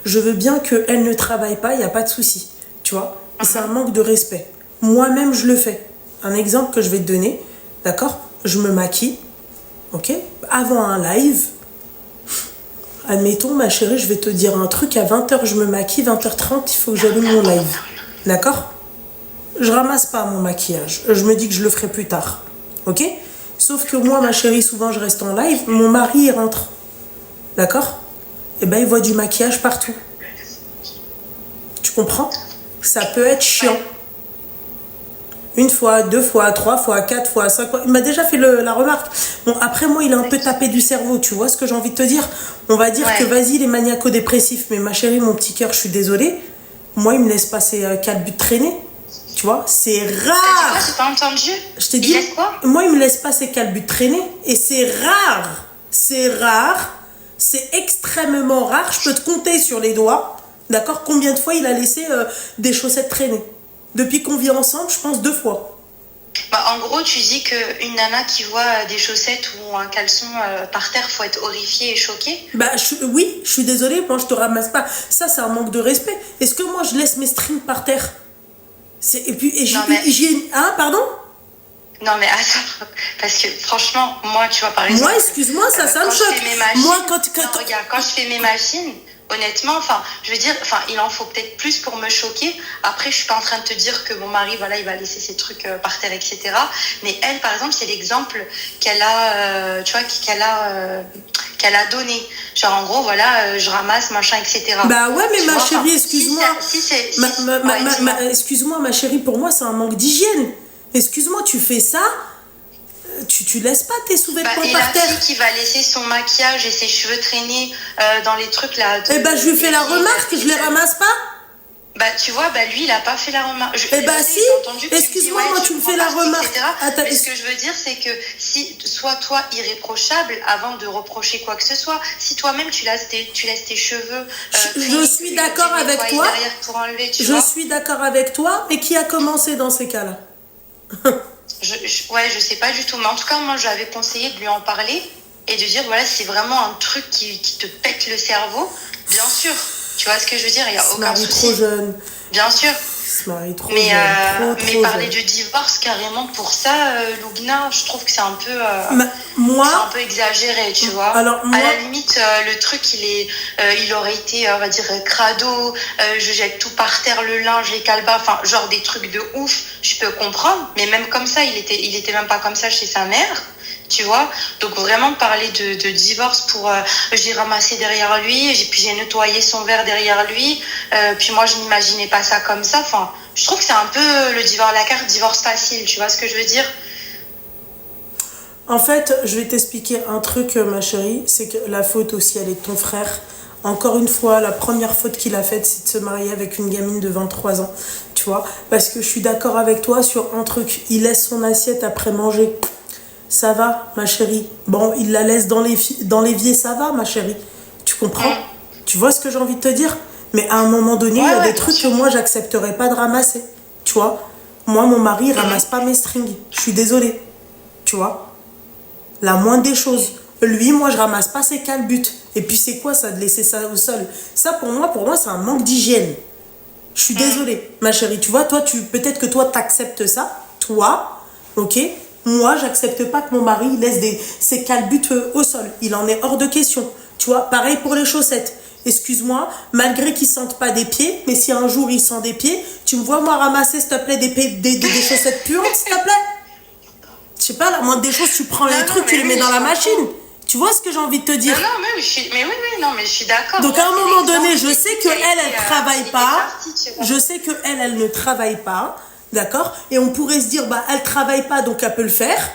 Je veux bien qu'elle ne travaille pas, il n'y a pas de souci. Tu vois? C'est un manque de respect. Moi-même, je le fais. Un exemple que je vais te donner, d'accord? Je me maquille, ok? Avant un live, admettons, ma chérie, je vais te dire un truc, à 20h, je me maquille, 20h30, il faut que j'allume mon live. D'accord? Je ramasse pas mon maquillage. Je me dis que je le ferai plus tard. Ok? Sauf que moi, ma chérie, souvent, je reste en live. Mon mari, il rentre. D'accord? eh ben, il voit du maquillage partout. Tu comprends? Ça peut être chiant. Une fois, 2 fois, 3 fois, 4 fois, 5 fois. Il m'a déjà fait la remarque. Bon, après, moi, il a un peu tapé du cerveau. Tu vois ce que j'ai envie de te dire? On va dire que vas-y, les maniaco-dépressifs. Mais ma chérie, mon petit cœur, je suis désolée. Moi, il me laisse pas ces 4 buts traîner. Tu vois, c'est rare. T'as dit quoi? J'ai pas entendu. Je t'ai dit, laisse quoi? moi, il me laisse pas ces 4 buts traîner. Et c'est rare. C'est rare. C'est extrêmement rare. Je peux te compter sur les doigts. D'accord? Combien de fois il a laissé des chaussettes traîner? Depuis qu'on vit ensemble, je pense 2 fois. Bah, en gros, tu dis qu'une nana qui voit des chaussettes ou un caleçon par terre, faut être horrifiée et choquée. Bah, oui, je suis désolée, moi je te ramasse pas. Ça, c'est un manque de respect. Est-ce que moi je laisse mes strings par terre? Et puis, hein, pardon? Non, mais attends, parce que franchement, moi, tu vois, par exemple. Moi, excuse-moi, ça me choque. Moi, regarde, quand je fais mes machines. Honnêtement, enfin, je veux dire, enfin, il en faut peut-être plus pour me choquer. Après, je suis pas en train de te dire que mon mari, voilà, il va laisser ses trucs par terre, etc. Mais elle, par exemple, c'est l'exemple qu'elle a, tu vois, qu'elle a donné. Genre, en gros, voilà, je ramasse, machin, etc. Bah ouais, mais ma chérie, excuse-moi. Si excuse-moi, ma chérie, pour moi, c'est un manque d'hygiène. Excuse-moi, tu fais ça. Tu laisses pas tes sous-vêtements par terre. Et la fille qui va laisser son maquillage et ses cheveux traîner dans les trucs là. Eh ben, je lui fais la remarque, je les ramasse pas. Bah, tu vois, bah, lui, il a pas fait la remarque. Eh bah, si. Excuse-moi, moi, tu me fais la remarque. Mais ce que je veux dire, c'est que si, sois toi irréprochable avant de reprocher quoi que ce soit. Si toi-même, tu laisses tes cheveux. Je suis d'accord avec toi. Je suis d'accord avec toi, mais qui a commencé dans ces cas-là? Je sais pas du tout, mais en tout cas, moi, j'avais conseillé de lui en parler et de dire, voilà, c'est vraiment un truc qui te pète le cerveau. Bien sûr, tu vois ce que je veux dire, il n'y a aucun souci. Trop jeune. Bien sûr. Se marie trop mais jeune. Mais parler de divorce carrément pour ça, Lougna, je trouve que c'est un peu, moi, c'est un peu exagéré, tu vois. Alors, moi, à la limite, le truc, il aurait été, on va dire, crado, je jette tout par terre, le linge, les calbas, enfin, genre des trucs de ouf, je peux comprendre. Mais même comme ça, il était même pas comme ça chez sa mère. Tu vois, donc vraiment parler de divorce pour j'ai ramassé derrière lui, puis j'ai nettoyé son verre derrière lui, puis moi je n'imaginais pas ça comme ça. Enfin, je trouve que c'est un peu le divorce, la carte divorce facile, tu vois ce que je veux dire? En fait, je vais t'expliquer un truc, ma chérie, c'est que la faute aussi, elle est de ton frère. Encore une fois, la première faute qu'il a faite, c'est de se marier avec une gamine de 23 ans, tu vois, parce que je suis d'accord avec toi sur un truc, il laisse son assiette après manger. Ça va, ma chérie. Bon, il la laisse dans l'évier, ça va, ma chérie. Tu comprends? Tu vois ce que j'ai envie de te dire? Mais à un moment donné, il y a des trucs que moi, j'accepterais pas de ramasser. Tu vois? Moi, mon mari, ramasse pas mes strings. Je suis désolée. Tu vois? La moindre des choses. Lui, moi, je ramasse pas ses calbutes. Et puis, c'est quoi ça, de laisser ça au sol? Ça, pour moi, c'est un manque d'hygiène. Je suis désolée, ma chérie. Tu vois, toi, peut-être que toi, t'acceptes ça. Toi, ok? Moi, j'accepte pas que mon mari laisse ses calbutes au sol. Il en est hors de question. Tu vois, pareil pour les chaussettes. Excuse-moi, malgré qu'ils sentent pas des pieds, mais si un jour il sent des pieds, tu me vois moi ramasser, s'il te plaît, des chaussettes puantes, s'il te plaît. Je sais pas, la moindre des choses, tu prends les trucs, tu les mets dans la machine. Tu vois ce que j'ai envie de te dire? Mais je suis d'accord. Donc, à un moment donné, je sais que elle travaille pas. Je sais que elle ne travaille pas. D'accord? Et on pourrait se dire, bah, elle travaille pas, donc elle peut le faire.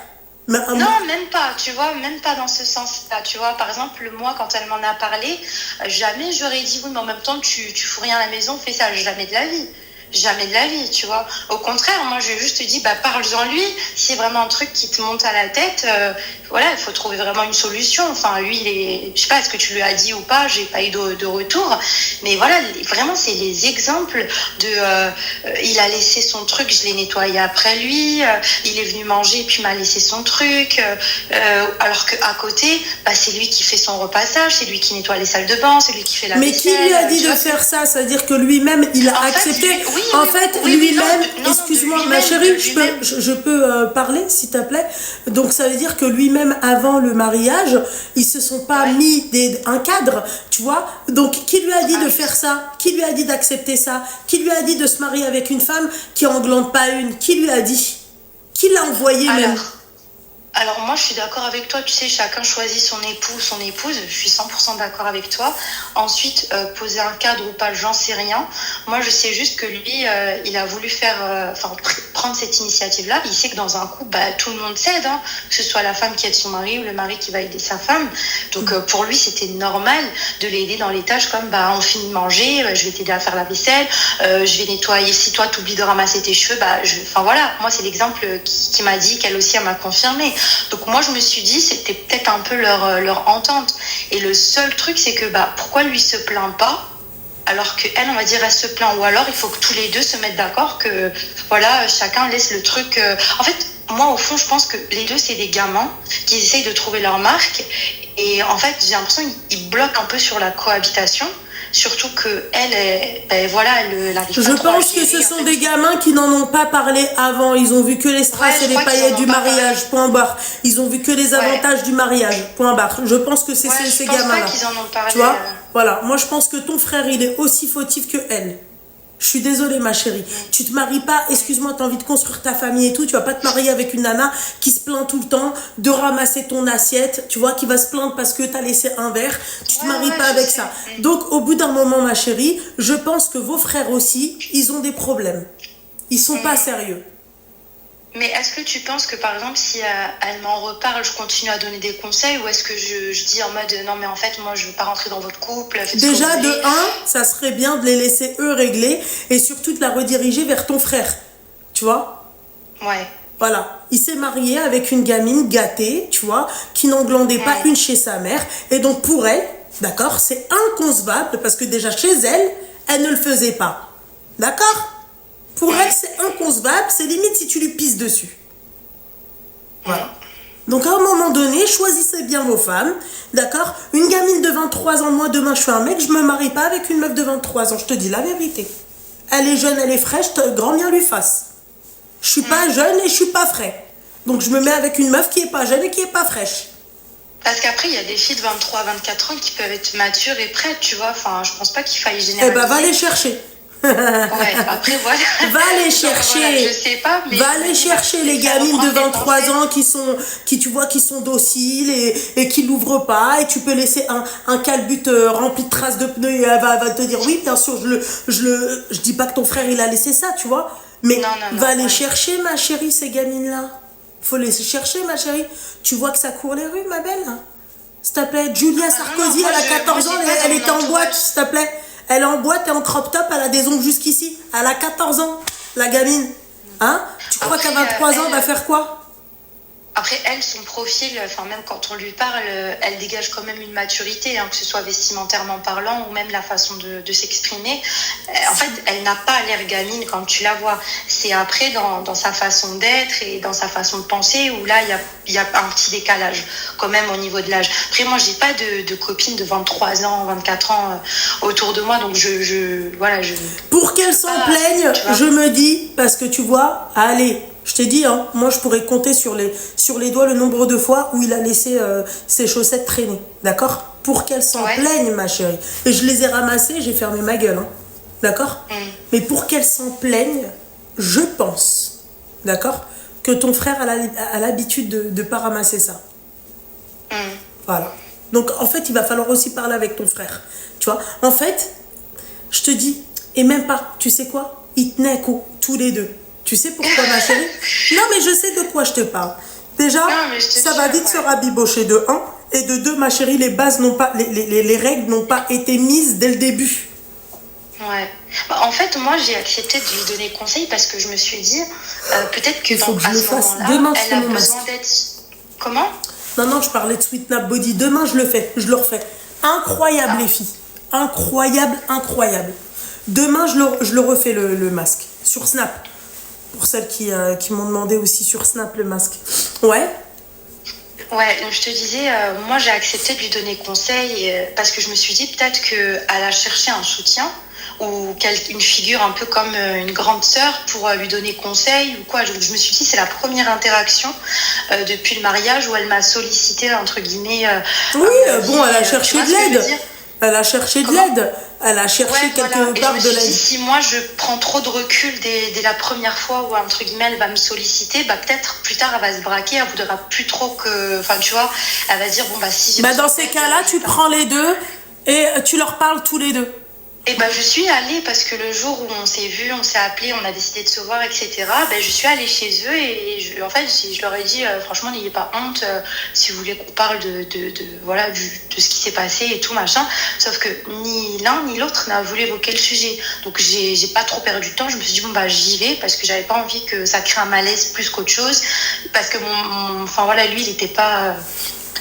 Mais, non, même pas, tu vois, même pas dans ce sens-là. Tu vois, par exemple, moi, quand elle m'en a parlé, jamais j'aurais dit, oui, mais en même temps, tu fous rien à la maison, fais ça, jamais de la vie. Jamais de la vie, tu vois. Au contraire, moi, je juste dit, bah, parle-en lui. Si c'est vraiment un truc qui te monte à la tête, voilà, il faut trouver vraiment une solution. Enfin, lui, je sais pas, est-ce que tu lui as dit ou pas, j'ai pas eu de retour. Mais voilà, vraiment, c'est les exemples de, il a laissé son truc, je l'ai nettoyé après lui, il est venu manger, puis m'a laissé son truc, alors qu'à côté, bah, c'est lui qui fait son repassage, c'est lui qui nettoie les salles de bain, c'est lui qui fait la vaisselle. Mais qui lui a dit de faire ça? C'est-à-dire que lui-même, il a accepté. Lui-même, excuse-moi, ma chérie, je peux parler, s'il te plaît. Donc, ça veut dire que lui-même, avant le mariage, ils se sont pas mis un cadre, tu vois. Donc, qui lui a dit de faire ça? Qui lui a dit d'accepter ça? Qui lui a dit de se marier avec une femme qui englande pas une? Qui lui a dit? Qui l'a envoyé même? Alors moi, je suis d'accord avec toi. Tu sais, chacun choisit son époux, son épouse. Je suis 100% d'accord avec toi. Ensuite, poser un cadre ou pas, j'en sais rien. Moi, je sais juste que lui, il a voulu prendre cette initiative-là. Il sait que dans un couple, tout le monde s'aide, hein, que ce soit la femme qui aide son mari ou le mari qui va aider sa femme. Donc pour lui, c'était normal de l'aider dans les tâches comme on finit de manger, je vais t'aider à faire la vaisselle, je vais nettoyer. Si toi, t'oublies de ramasser tes cheveux, voilà. Moi, c'est l'exemple qui m'a dit, qu'elle aussi, elle m'a confirmé. Donc moi, je me suis dit, c'était peut-être un peu leur entente. Et le seul truc, c'est que pourquoi lui se plaint pas alors qu'elle, on va dire, elle se plaint. Ou alors, il faut que tous les deux se mettent d'accord que, voilà, chacun laisse le truc... En fait, moi, au fond, je pense que les deux, c'est des gamins qui essayent de trouver leur marque. Et en fait, j'ai l'impression qu'ils bloquent un peu sur la cohabitation. Surtout que elle arrive pas Je trop à pense que gérer, ce en sont fait. des gamins qui n'en ont pas parlé avant. Ils ont vu que les strass Ouais, et je les crois qu'ils paillettes en ont du pas mariage, parlé. point barre. Ils ont vu que les avantages du mariage, point barre. Je pense que c'est Ouais, ces je pense gamins-là. pas qu'ils en ont parlé. Tu vois, voilà. Moi, je pense que ton frère, il est aussi fautif que elle. Je suis désolée, ma chérie. Tu te maries pas, excuse-moi, t'as envie de construire ta famille et tout. Tu vas pas te marier avec une nana qui se plaint tout le temps de ramasser ton assiette, tu vois, qui va se plaindre parce que t'as laissé un verre. Tu te maries pas avec ça. Donc, au bout d'un moment, ma chérie, je pense que vos frères aussi, ils ont des problèmes. Ils sont pas sérieux. Mais est-ce que tu penses que, par exemple, si elle m'en reparle, je continue à donner des conseils, ou est-ce que je dis en mode non, mais en fait, moi, je veux pas rentrer dans votre couple, faites ce que Déjà, vous de voulez. ça serait bien de les laisser eux régler et surtout de la rediriger vers ton frère. Tu vois? Ouais. Voilà, il s'est marié avec une gamine gâtée, tu vois, qui n'englandait pas une chez sa mère. Et donc pour elle, d'accord, c'est inconcevable parce que déjà chez elle, elle ne le faisait pas. D'accord? Pour elle, c'est inconcevable, c'est limite si tu lui pisses dessus. Voilà. Donc à un moment donné, choisissez bien vos femmes, d'accord? Une gamine de 23 ans, moi demain je suis un mec, je me marie pas avec une meuf de 23 ans, je te dis la vérité. Elle est jeune, elle est fraîche, grand bien lui fasse. Je suis pas jeune et je suis pas frais. Donc je me mets avec une meuf qui est pas jeune et qui est pas fraîche. Parce qu'après, il y a des filles de 23, 24 ans qui peuvent être matures et prêtes, tu vois. Enfin, je pense pas qu'il faille Eh généraliser. ben va les chercher. Ouais, après, voilà. Va les chercher. Voilà, je sais pas, mais... Va les chercher les gamines de 23 ans qui tu vois qui sont dociles et qui l'ouvrent pas, et tu peux laisser un calbut rempli de traces de pneus et elle va te dire oui, bien sûr, je dis pas que ton frère il a laissé ça, tu vois, mais va les chercher, ma chérie, ces gamines là. Faut les chercher, ma chérie. Tu vois que ça court les rues, ma belle. S'il te plaît, Julia Sarkozy, elle a 14 ans, elle était en boîte, s'il te plaît. Elle est en boîte et en crop top, elle a des ongles jusqu'ici. Elle a 14 ans, la gamine. Hein? Tu crois qu'à 23 ans, elle va faire quoi? Après, elle, son profil, enfin même quand on lui parle, elle dégage quand même une maturité, hein, que ce soit vestimentairement parlant ou même la façon de s'exprimer. En fait, elle n'a pas l'air gamine quand tu la vois. C'est après dans sa façon d'être et dans sa façon de penser où là, il y a un petit décalage quand même au niveau de l'âge. Après, moi, j'ai pas de copines de 23 ans, 24 ans autour de moi, donc voilà. Pour qu'elle s'en plaigne, je me dis, parce que tu vois, allez... Je t'ai dit, hein, moi je pourrais compter sur les doigts le nombre de fois où il a laissé ses chaussettes traîner. D'accord? Pour qu'elle s'en plaigne, ma chérie. Et je les ai ramassées, j'ai fermé ma gueule. Hein, d'accord? Mais pour qu'elle s'en plaigne, je pense, d'accord, que ton frère a l'habitude de ne pas ramasser ça. Voilà. Donc en fait, il va falloir aussi parler avec ton frère. Tu vois? En fait, je te dis, et même pas, tu sais quoi? Ils tenaient tous les deux. Tu sais pourquoi, ma chérie? Non, mais je sais de quoi je te parle. Déjà, ça va vite se rabibocher de 1. Et de 2, ma chérie, les bases n'ont pas, les règles n'ont pas été mises dès le début. Ouais. En fait, moi, j'ai accepté de lui donner conseil parce que je me suis dit, peut-être que à ce moment-là, elle a besoin d'être... Comment? Non, je parlais de Sweet Nap Body. Demain, je le refais. Incroyable, les filles. Incroyable. Demain, je le refais, le masque. Sur Snap. Pour celles qui m'ont demandé aussi sur Snap le masque. Ouais, donc je te disais, moi j'ai accepté de lui donner conseil parce que je me suis dit peut-être qu'elle a cherché un soutien ou une figure un peu comme une grande sœur pour lui donner conseil ou quoi. Je me suis dit c'est la première interaction depuis le mariage où elle m'a sollicité entre guillemets. oui, bon, elle a cherché de l'aide. Elle a cherché de l'aide. Elle a cherché quelque part de l'aide. Si moi je prends trop de recul dès la première fois où entre guillemets elle va me solliciter, bah peut-être plus tard elle va se braquer, elle voudra plus trop que, enfin tu vois, elle va se dire bon bah si j'ai. Bah dans ces cas-là, tu prends les deux et tu leur parles tous les deux. Et ben je suis allée parce que le jour où on s'est vu, on s'est appelé, on a décidé de se voir, etc. Ben je suis allée chez eux et en fait je leur ai dit franchement n'ayez pas honte si vous voulez qu'on parle de ce qui s'est passé et tout machin. Sauf que ni l'un ni l'autre n'a voulu évoquer le sujet. Donc j'ai pas trop perdu de temps. Je me suis dit bon bah j'y vais parce que j'avais pas envie que ça crée un malaise plus qu'autre chose. Parce que lui il était pas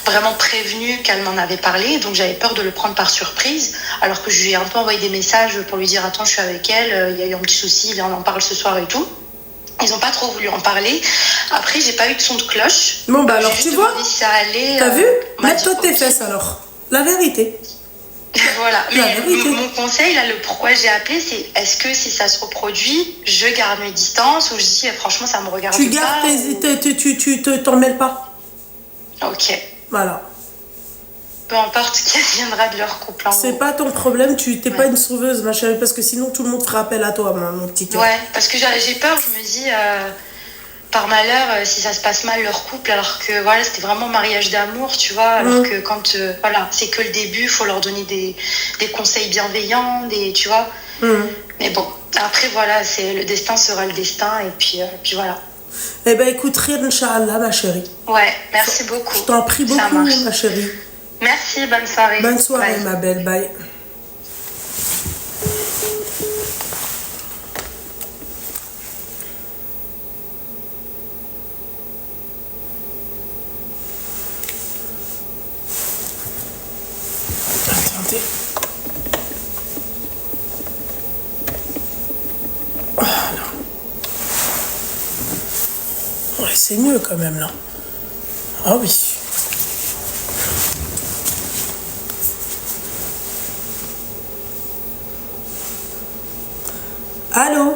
vraiment prévenu qu'elle m'en avait parlé, donc j'avais peur de le prendre par surprise, alors que je lui ai un peu envoyé des messages pour lui dire attends je suis avec elle, il y a eu un petit souci, on en parle ce soir et tout. Ils ont pas trop voulu en parler. Après j'ai pas eu de son de cloche. Bon bah alors tu vois, si ça allait, t'as vu, mets-toi tes fesses alors, la vérité. Voilà, mais mon conseil là, le pourquoi j'ai appelé, c'est est-ce que si ça se reproduit, je garde mes distances ou je dis franchement ça me regarde pas. Tu gardes tu t'en mêles pas. Ok. Voilà. Peu importe ce qui adviendra de leur couple. C'est pas ton problème, tu t'es pas une sauveuse, ma chérie, parce que sinon tout le monde fera appel à toi, mon petit cœur. Ouais, parce que j'ai peur, je me dis, par malheur, si ça se passe mal leur couple, alors que voilà, c'était vraiment mariage d'amour, tu vois, alors que quand, c'est que le début, il faut leur donner des conseils bienveillants, tu vois. Mais bon, après, voilà, le destin sera le destin, et puis voilà. Eh ben écoute, rire, Inch'Allah, ma chérie. Ouais, merci beaucoup. Je t'en prie beaucoup, ma chérie. Merci, bonne soirée. Bonne soirée, ma belle, bye. Attendez. Ouais, c'est mieux quand même là. Ah oui. Allô?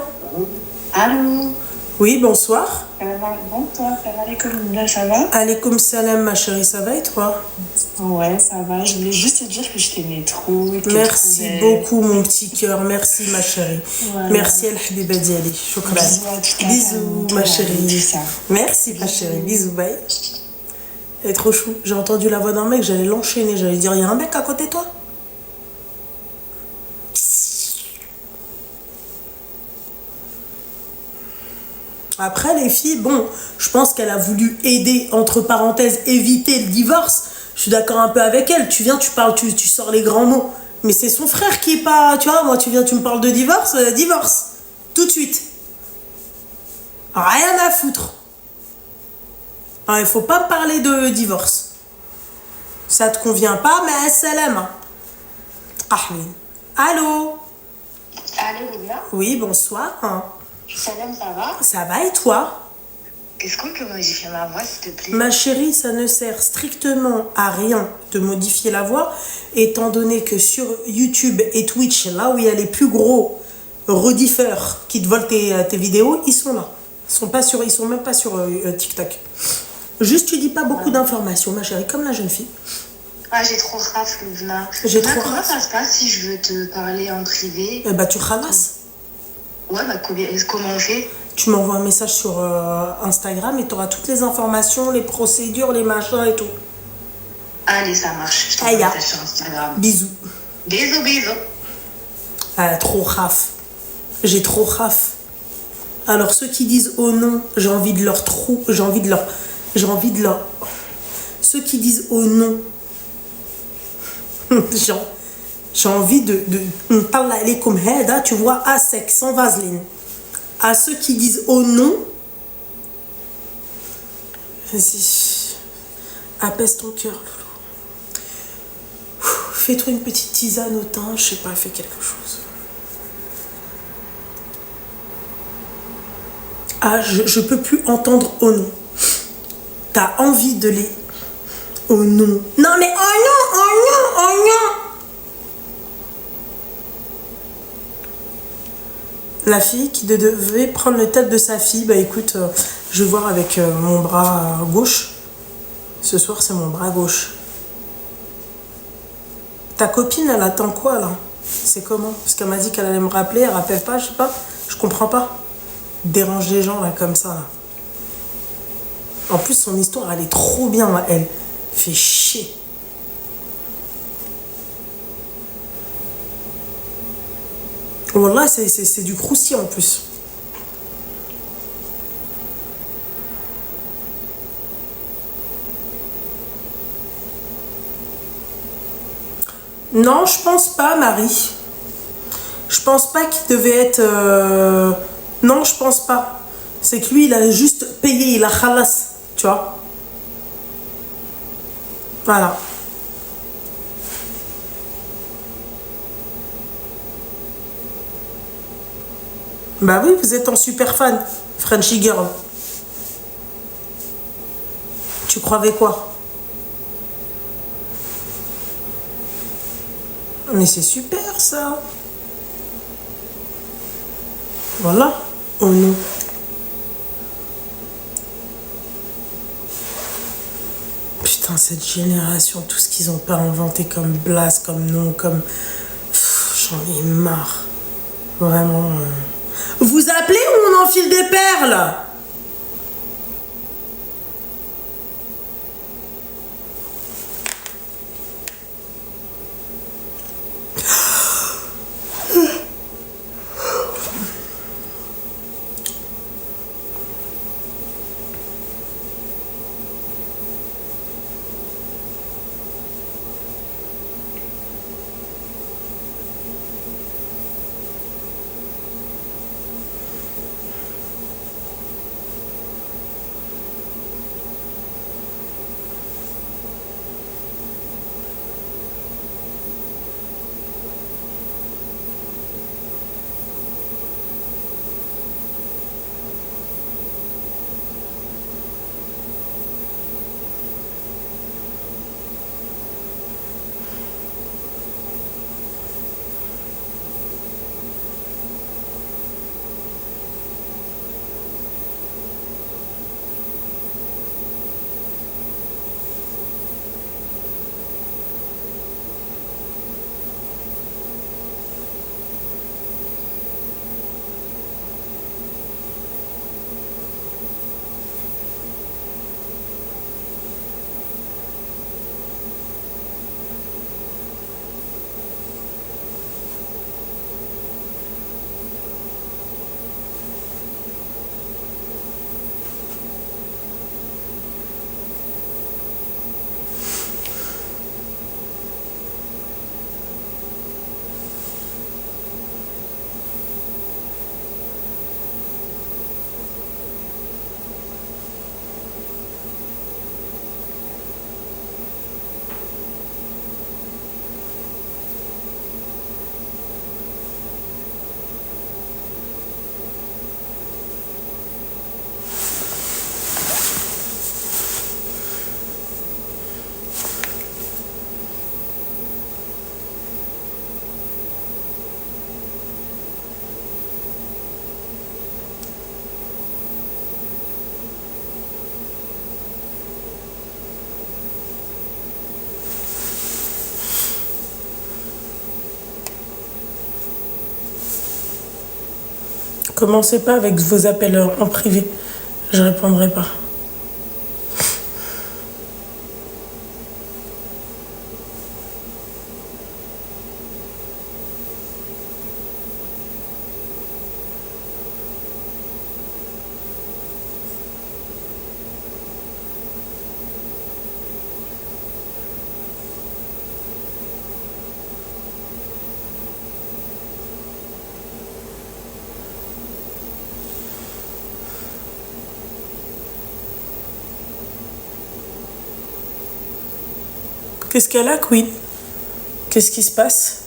Allô? Oui, bonsoir. Bonsoir, ça va? Alaykoum salam, ma chérie, ça va et toi? Ouais, ça va. Je voulais juste te dire que je t'aimais trop. Merci beaucoup, mon petit cœur. Merci, ma chérie. Voilà. Merci, El Habiba Diali. Choukran. Bisous, ma chérie. Merci, ma chérie. Bisous, bye. Elle est trop chou. J'ai entendu la voix d'un mec, j'allais l'enchaîner. J'allais dire, il y a un mec à côté de toi? Après, les filles, bon, je pense qu'elle a voulu aider, entre parenthèses, éviter le divorce. Je suis d'accord un peu avec elle. Tu viens, tu parles, tu sors les grands mots. Mais c'est son frère qui est pas... Tu vois, moi, tu viens, tu me parles de divorce, divorce. Tout de suite. Rien à foutre. Alors, il faut pas parler de divorce. Ça te convient pas, mais salam. Ahmed. Allô? Allô, Lina? Oui, bonsoir. Salam, ça va? Ça va et toi? Est-ce qu'on peut modifier ma voix, s'il te plaît? Ma chérie, ça ne sert strictement à rien de modifier la voix, étant donné que sur YouTube et Twitch, là où il y a les plus gros rediffeurs qui te volent tes vidéos, ils sont là. Ils sont même pas sur TikTok. Juste, tu dis pas beaucoup d'informations, ma chérie, comme la jeune fille. Ah, j'ai trop raf, Lina. Comment ça se passe si je veux te parler en privé? Bah, tu ramasses. Ouais, bah comment on fait? Tu m'envoies un message sur Instagram et tu auras toutes les informations, les procédures, les machins et tout. Allez, ça marche. Je t'envoie un message sur Instagram. Bisous. Bisous, bisous. Trop raf. J'ai trop raf. Alors ceux qui disent oh non, j'ai envie de leur... Ceux qui disent oh non, j'ai envie de parler comme Heda, tu vois, à sec, sans vaseline. À ceux qui disent oh non, vas-y, apaise ton cœur, loulou. Fais-toi une petite tisane au thym, je sais pas, fais quelque chose. Ah, je peux plus entendre oh non. T'as envie de les... Oh non. Non mais oh non, oh non, oh non. La fille qui devait prendre le tête de sa fille, bah écoute, je vais voir avec mon bras gauche. Ce soir, c'est mon bras gauche. Ta copine, elle attend quoi là? C'est comment? Parce qu'elle m'a dit qu'elle allait me rappeler, elle rappelle pas, je sais pas. Je comprends pas. Dérange les gens là comme ça là. En plus, son histoire, elle est trop bien là, elle. Fait chier. Wallah, c'est du croustillant en plus. Non, je pense pas, Marie. Je pense pas qu'il devait être. Non, je pense pas. C'est que lui, il a juste payé, il a khalas, tu vois. Voilà. Bah oui, vous êtes en super fan, Frenchy Girl. Tu croyais quoi? Mais c'est super ça. Voilà. Oh non. Putain, cette génération, tout ce qu'ils ont pas inventé comme blase, comme nom, comme... J'en ai marre. Vraiment. Vous appelez ou on enfile des perles? Commencez pas avec vos appels en privé. Je répondrai pas. Qu'est-ce qu'elle a, Queen? Qu'est-ce qui se passe?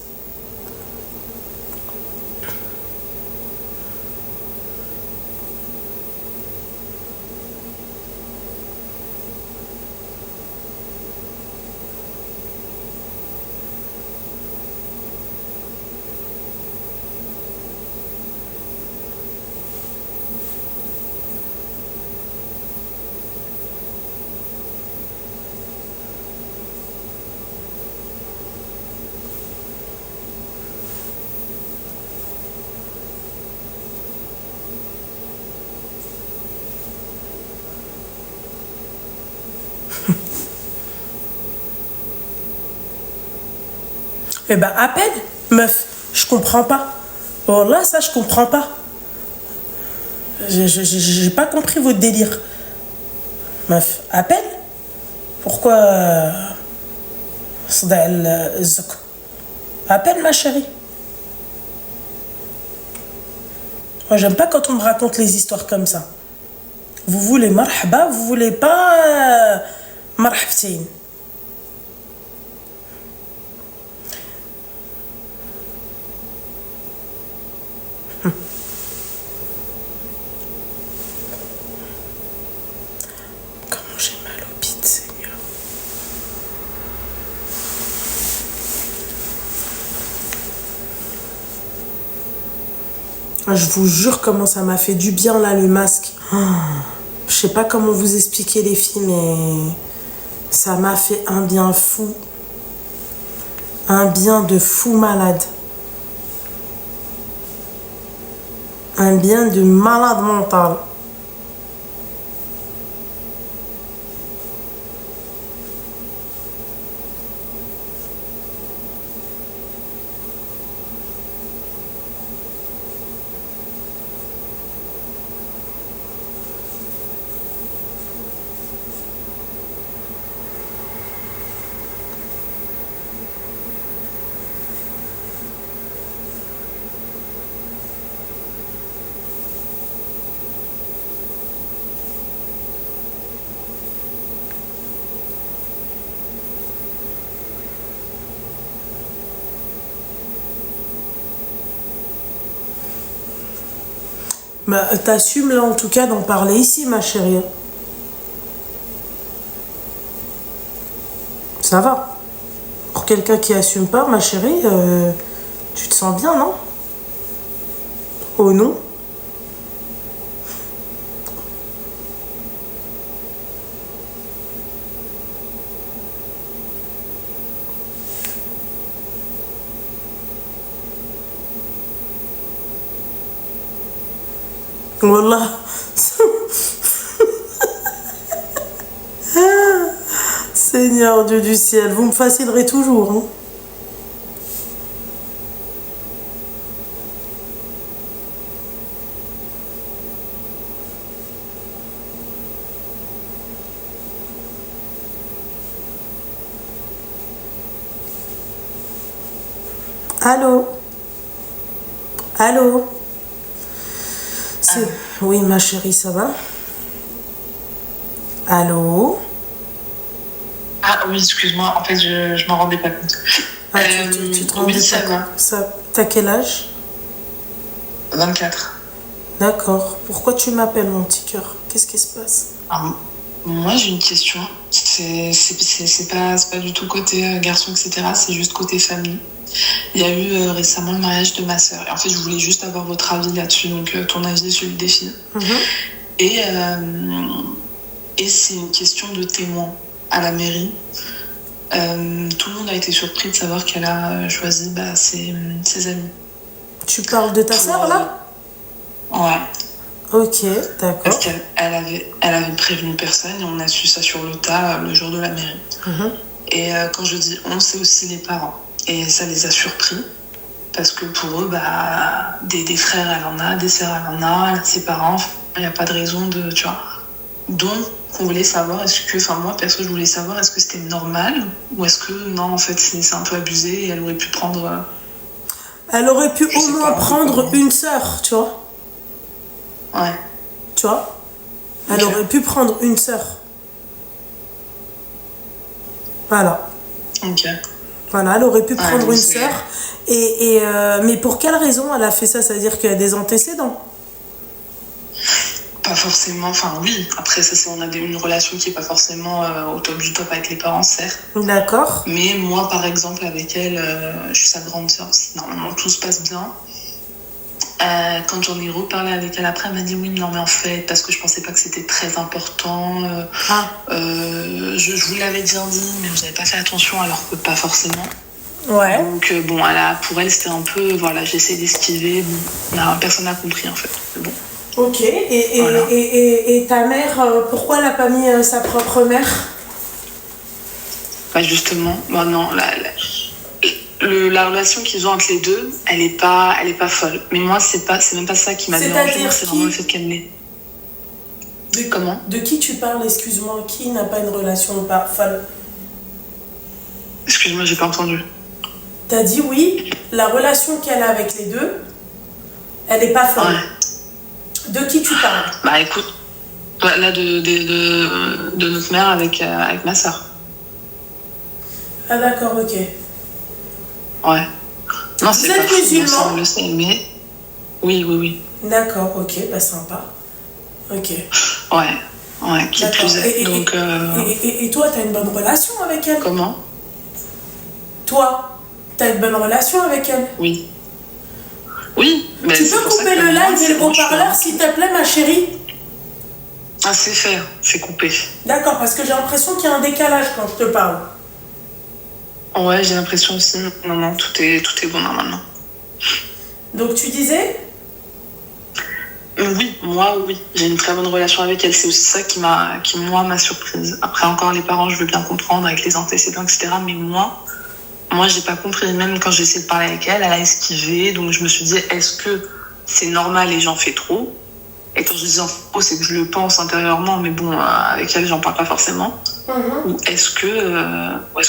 Eh ben, appelle, meuf. Je comprends pas. Oh là, ça, je comprends pas. J'ai pas compris votre délire. Meuf, appelle. Pourquoi صداع الزك. Appelle ma chérie. Moi, j'aime pas quand on me raconte les histoires comme ça. Vous voulez marhaba, vous voulez pas marhabtine. Comment j'ai mal au bide, Seigneur. Ah, je vous jure comment ça m'a fait du bien là, le masque. Je sais pas comment vous expliquer les filles, mais ça m'a fait un bien fou. Un bien de fou malade. Un bien de malade mental. Bah, t'assumes là en tout cas d'en parler ici, ma chérie. Ça va. Pour quelqu'un qui assume pas, ma chérie, tu te sens bien, non? Oh non? Wallah. Seigneur Dieu du ciel, vous me fascinerez toujours. Hein. Allô? Allô? Oui, ma chérie, ça va? Allô? Ah oui, excuse-moi, en fait, je m'en rendais pas compte. Ah, tu te rendais oui, ça pas va. compte. T'as quel âge? 24. D'accord. Pourquoi tu m'appelles, mon petit cœur? Qu'est-ce qui se passe? Ah, moi, j'ai une question. C'est pas du tout côté garçon, etc. C'est juste côté famille. Il y a eu récemment le mariage de ma sœur. Et en fait, je voulais juste avoir votre avis là-dessus. Donc, ton avis et celui des filles. Et c'est une question de témoin à la mairie. Tout le monde a été surpris de savoir qu'elle a choisi ses amis. Tu parles de ta sœur, là? Ouais. Ok, d'accord. Parce qu'elle avait prévenu personne et on a su ça sur le tas le jour de la mairie. Et quand je dis on, c'est aussi les parents. Et ça les a surpris parce que pour eux, des frères, elle en a, des sœurs, elle en a, elle a ses parents. Il n'y a pas de raison de, tu vois. Donc, on voulait savoir, moi, perso, je voulais savoir, est-ce que c'était normal ou est-ce que, non, en fait, c'est un peu abusé et elle aurait pu prendre... Elle aurait pu au moins prendre une sœur, tu vois. Ouais. Tu vois. Elle aurait pu prendre une sœur. Voilà. Ok. Voilà, elle aurait pu prendre une sœur. Mais pour quelle raison elle a fait ça? C'est-à-dire qu'il y a des antécédents? Pas forcément, enfin oui, après ça c'est, on a une relation qui est pas forcément au top du top avec les parents, certes. D'accord. Mais moi par exemple avec elle, je suis sa grande sœur, normalement tout se passe bien. Quand j'en ai reparlé avec elle après, elle m'a dit oui, non mais en fait, parce que je pensais pas que c'était très important. Je vous l'avais bien dit, mais vous n'avez pas fait attention alors que pas forcément. Ouais. Donc bon, pour elle c'était un peu, voilà, j'essaie d'esquiver, personne n'a compris en fait. Bon. Ok, et ta mère, pourquoi elle n'a pas mis sa propre mère? Bah justement, bah non, la relation qu'ils ont entre les deux, elle est pas folle. Mais moi, c'est même pas ça qui m'a dérangé, c'est vraiment le fait qu'elle l'ait. Comment ? De qui tu parles, excuse-moi? Qui n'a pas une relation pas folle? Excuse-moi, j'ai pas entendu. T'as dit oui, la relation qu'elle a avec les deux, elle est pas folle. Ouais. De qui tu parles? Bah écoute, là de notre mère avec ma soeur. Ah d'accord, ok. Ouais. Non, c'est pas êtes musulman? ça, on le sait, mais... Oui. D'accord, ok, bah sympa. Ok. Ouais, qui plus est. Donc, et toi, t'as une bonne relation avec elle? Comment? Toi, t'as une bonne relation avec elle? Oui, mais tu peux couper le live et le haut-parleur, s'il te plaît, ma chérie? Ah, c'est fait, c'est coupé. D'accord, parce que j'ai l'impression qu'il y a un décalage quand je te parle. Ouais, j'ai l'impression aussi. Non, tout est bon normalement. Donc tu disais? Oui, j'ai une très bonne relation avec elle. C'est aussi ça qui m'a surprise. Après encore les parents, je veux bien comprendre avec les antécédents, etc. Mais moi j'ai pas compris. Même quand j'ai essayé de parler avec elle, elle a esquivé. Donc je me suis dit, est-ce que c'est normal et j'en fais trop? Et quand je dis en faux, c'est que je le pense intérieurement, mais bon, avec elle, j'en parle pas forcément. Ou est-ce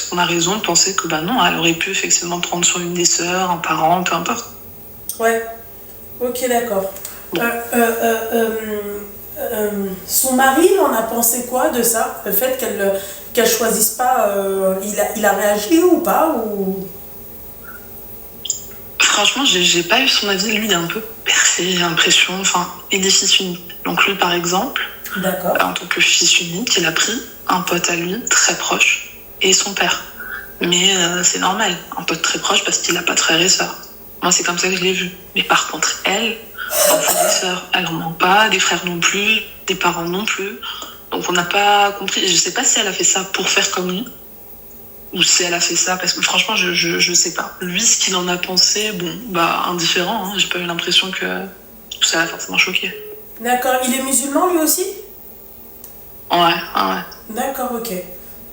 qu'on a raison de penser que bah non, elle aurait pu effectivement prendre sur une des sœurs, un parent, peu importe. Ouais. Ok, d'accord. Bon. Son mari, il en a pensé quoi de ça? Le fait qu'elle choisisse pas, il a réagi ou pas ou... Franchement, j'ai pas eu son avis. Lui, il est un peu percé, j'ai l'impression. Enfin, il est fils unique. Donc lui, par exemple, en tant que fils unique, il a pris un pote à lui, très proche, et son père. Mais c'est normal, un pote très proche parce qu'il a pas de frères et sœurs. Moi, c'est comme ça que je l'ai vu. Mais par contre, elle, en frères et sœurs, elle en manque pas, des frères non plus, des parents non plus. Donc on n'a pas compris. Je sais pas si elle a fait ça pour faire comme lui, ou si elle a fait ça parce que franchement je sais pas. Lui, ce qu'il en a pensé, bon, bah indifférent, hein. J'ai pas eu l'impression que ça l'a forcément choqué. D'accord, il est musulman lui aussi? Ouais. D'accord, ok.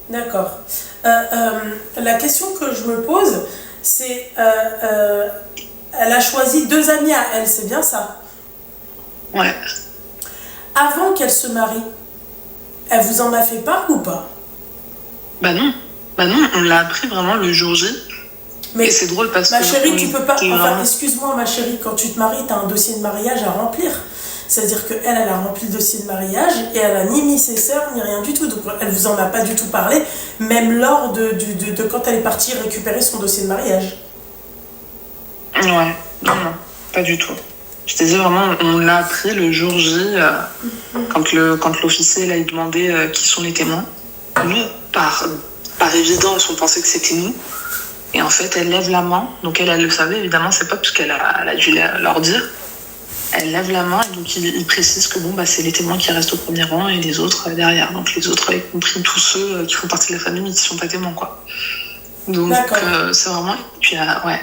D'accord. La question que je me pose, c'est elle a choisi 2 amis à elle, c'est bien ça? Ouais. Avant qu'elle se marie, elle vous en a fait part ou pas? Bah non, on l'a appris vraiment le jour J. Mais et c'est drôle parce ma chérie, tu peux pas... Enfin, excuse-moi ma chérie, quand tu te maries, t'as un dossier de mariage à remplir. C'est-à-dire qu'elle a rempli le dossier de mariage et elle a ni mis ses sœurs ni rien du tout. Donc elle vous en a pas du tout parlé, même lors de quand elle est partie récupérer son dossier de mariage. Ouais, non, pas du tout. Je te dis vraiment, on l'a appris le jour J, quand l'officier l'a demandé qui sont les témoins. Nous, par évidence, on pensait que c'était nous. Et en fait, elle lève la main. Donc elle le savait, évidemment, c'est pas parce qu'elle a dû leur dire. Elle lève la main et donc il précise que bon, bah, c'est les témoins qui restent au premier rang et les autres derrière. Donc les autres, y compris tous ceux qui font partie de la famille mais qui sont pas témoins, quoi. Donc c'est vraiment... Puis, ouais.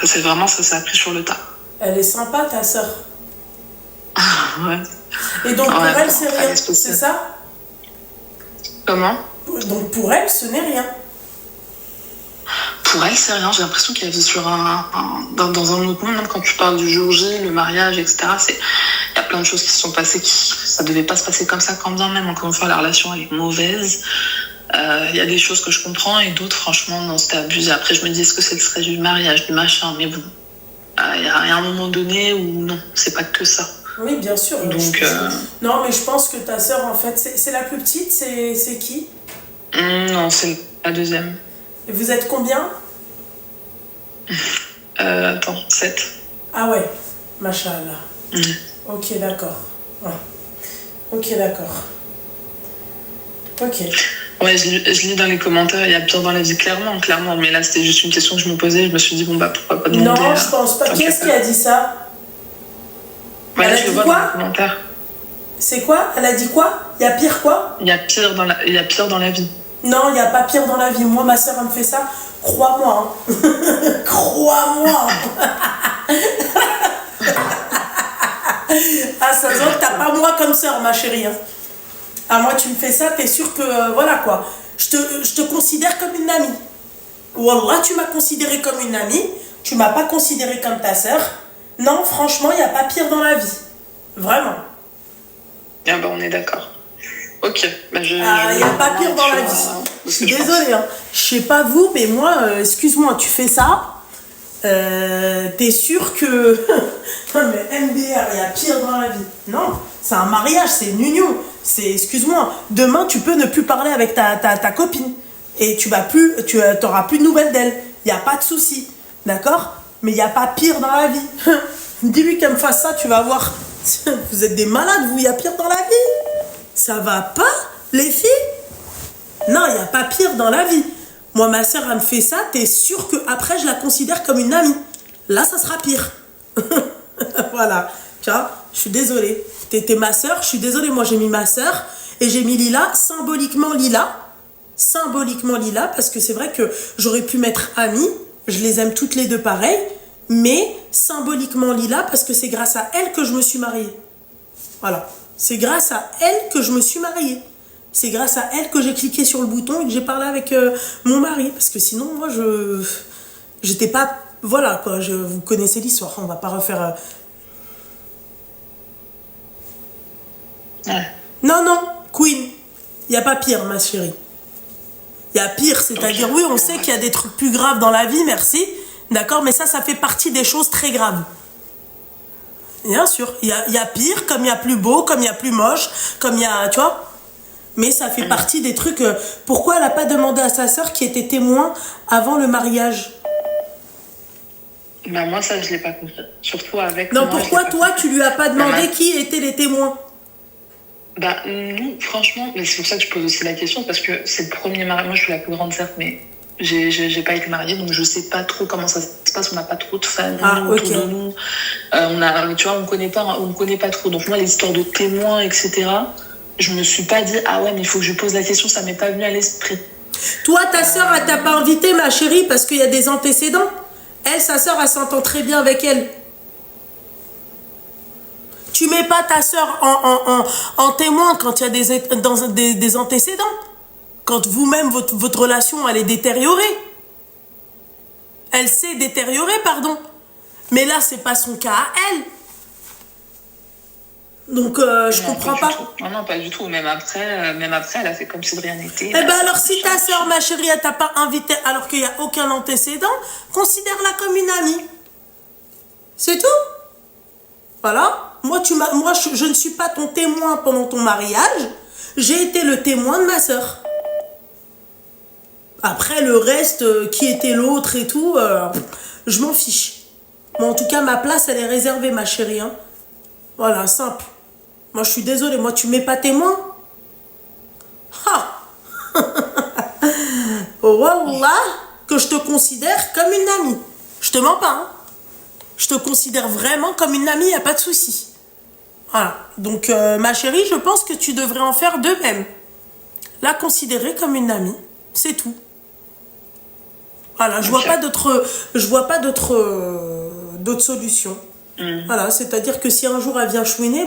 C'est vraiment ça s'est appris sur le tas. Elle est sympa, ta sœur. Ouais. Et donc pour elle, c'est rien, c'est ça? Comment? Donc pour elle, ce n'est rien. Pour elle, c'est rien. J'ai l'impression qu'elle vit sur dans un autre monde. Même quand tu parles du jour J, le mariage, etc., il y a plein de choses qui se sont passées ça devait pas se passer comme ça quand bien même. Encore une fois, la relation, elle est mauvaise. Il y a des choses que je comprends et d'autres, franchement, non, c'était abusé. Après, je me dis, est-ce que c'est le stress du mariage, du machin? Mais bon, il y a un moment donné où non, c'est pas que ça. Oui, bien sûr. Donc, non, mais je pense que ta sœur, en fait, c'est la plus petite, c'est qui? Non, c'est la deuxième. Et vous êtes combien? Attends, 7. Ah ouais, machallah. Ok, d'accord. Ouais. Ok, d'accord. Ok. Ouais, je lis dans les commentaires, il y a pire dans la vie, clairement. Mais là, c'était juste une question que je me posais. Je me suis dit, bon, bah, pourquoi pas demander. Non, je pense pas. Qui est-ce qui a dit ça? Ouais, elle là, a je le dit vois quoi? dans les commentaires. C'est quoi? Elle a dit quoi? Il y a pire quoi? Il y a pire dans la vie. Non, il n'y a pas pire dans la vie. Moi, ma soeur, elle me fait ça. Crois-moi. Hein. Crois-moi. Ah, ça se voit que t'as pas moi comme soeur, ma chérie. Hein. Ah, moi, tu me fais ça, t'es sûr que... voilà, quoi. Je te considère comme une amie. Wallah, tu m'as considéré comme une amie. Tu m'as pas considéré comme ta sœur. Non, franchement, il n'y a pas pire dans la vie. Vraiment. Ah bah on est d'accord. Ok. Bah Il n'y a pas pire dans la vie. Je suis désolée. Hein. Je sais pas vous, mais moi, excuse-moi, tu fais ça. T'es sûr que. Non, mais MDR, il y a pire dans la vie. Non, c'est un mariage, c'est une union. Excuse-moi, demain, tu peux ne plus parler avec ta copine. Et tu n'auras plus de nouvelles d'elle. Il n'y a pas de souci. D'accord? Mais il n'y a pas pire dans la vie. Dis-lui qu'elle me fasse ça, tu vas voir. Vous êtes des malades, vous, il y a pire dans la vie. Ça va pas, les filles? Non, il n'y a pas pire dans la vie. Moi, ma soeur, elle me fait ça, t'es sûr qu'après, je la considère comme une amie. Là, ça sera pire. Voilà. Tu vois, je suis désolée. T'es ma soeur, je suis désolée. Moi, j'ai mis ma soeur et j'ai mis Lila, symboliquement Lila. Symboliquement Lila, parce que c'est vrai que j'aurais pu mettre amie. Je les aime toutes les deux pareil. Mais symboliquement Lila, parce que c'est grâce à elle que je me suis mariée. Voilà. C'est grâce à elle que je me suis mariée. C'est grâce à elle que j'ai cliqué sur le bouton et que j'ai parlé avec mon mari. Parce que sinon, moi, j'étais pas... Voilà, quoi. Vous connaissez l'histoire. On va pas refaire... Ouais. Non, Queen. Il n'y a pas pire, ma chérie. Il y a pire, c'est-à-dire, oui, on sait qu'il y a des trucs plus graves dans la vie, merci. D'accord, mais ça fait partie des choses très graves. Bien sûr. Il y a pire, comme il y a plus beau, comme il y a plus moche, comme il y a... Tu vois ? Mais ça fait partie des trucs... pourquoi elle n'a pas demandé à sa sœur qui était témoin avant le mariage? Bah moi, ça, je l'ai pas compris. Surtout avec... Non, pourquoi toi, tu lui as pas demandé qui étaient les témoins? Bah nous, franchement, mais c'est pour ça que je pose aussi la question, parce que c'est le premier mariage. Moi, je suis la plus grande, certes, mais j'ai pas été mariée, donc je sais pas trop comment ça se passe. On n'a pas trop de famille autour de nous. Tu vois, on connaît pas trop. Donc moi, les histoires de témoins, etc., je me suis pas dit, ah ouais, mais il faut que je pose la question, ça m'est pas venu à l'esprit. Toi, ta sœur, elle t'a pas invité, ma chérie, parce qu'il y a des antécédents. Elle, sa sœur, elle s'entend très bien avec elle. Tu mets pas ta sœur en témoin quand il y a des antécédents. Quand vous-même, votre relation, elle est détériorée. Elle s'est détériorée, pardon. Mais là, c'est pas son cas à elle. Donc, je comprends pas. Non, pas du tout. Même après, elle a fait comme si de rien n'était. Eh ben alors, si ta sœur, ma chérie, elle t'a pas invité alors qu'il n'y a aucun antécédent, considère-la comme une amie. C'est tout. Voilà. Moi, je ne suis pas ton témoin pendant ton mariage. J'ai été le témoin de ma sœur. Après, le reste, qui était l'autre et tout, je m'en fiche. Mais en tout cas, ma place, elle est réservée, ma chérie. Hein. Voilà, simple. Moi, je suis désolée. Moi, tu mets pas témoin. Ah. Oh, wallah, que je te considère comme une amie. Je te mens pas, hein. Je te considère vraiment comme une amie, il n'y a pas de souci. Voilà. Donc, ma chérie, je pense que tu devrais en faire de même. La considérer comme une amie. C'est tout. Voilà, je vois pas d'autres solutions. Voilà, c'est-à-dire que si un jour elle vient chouiner,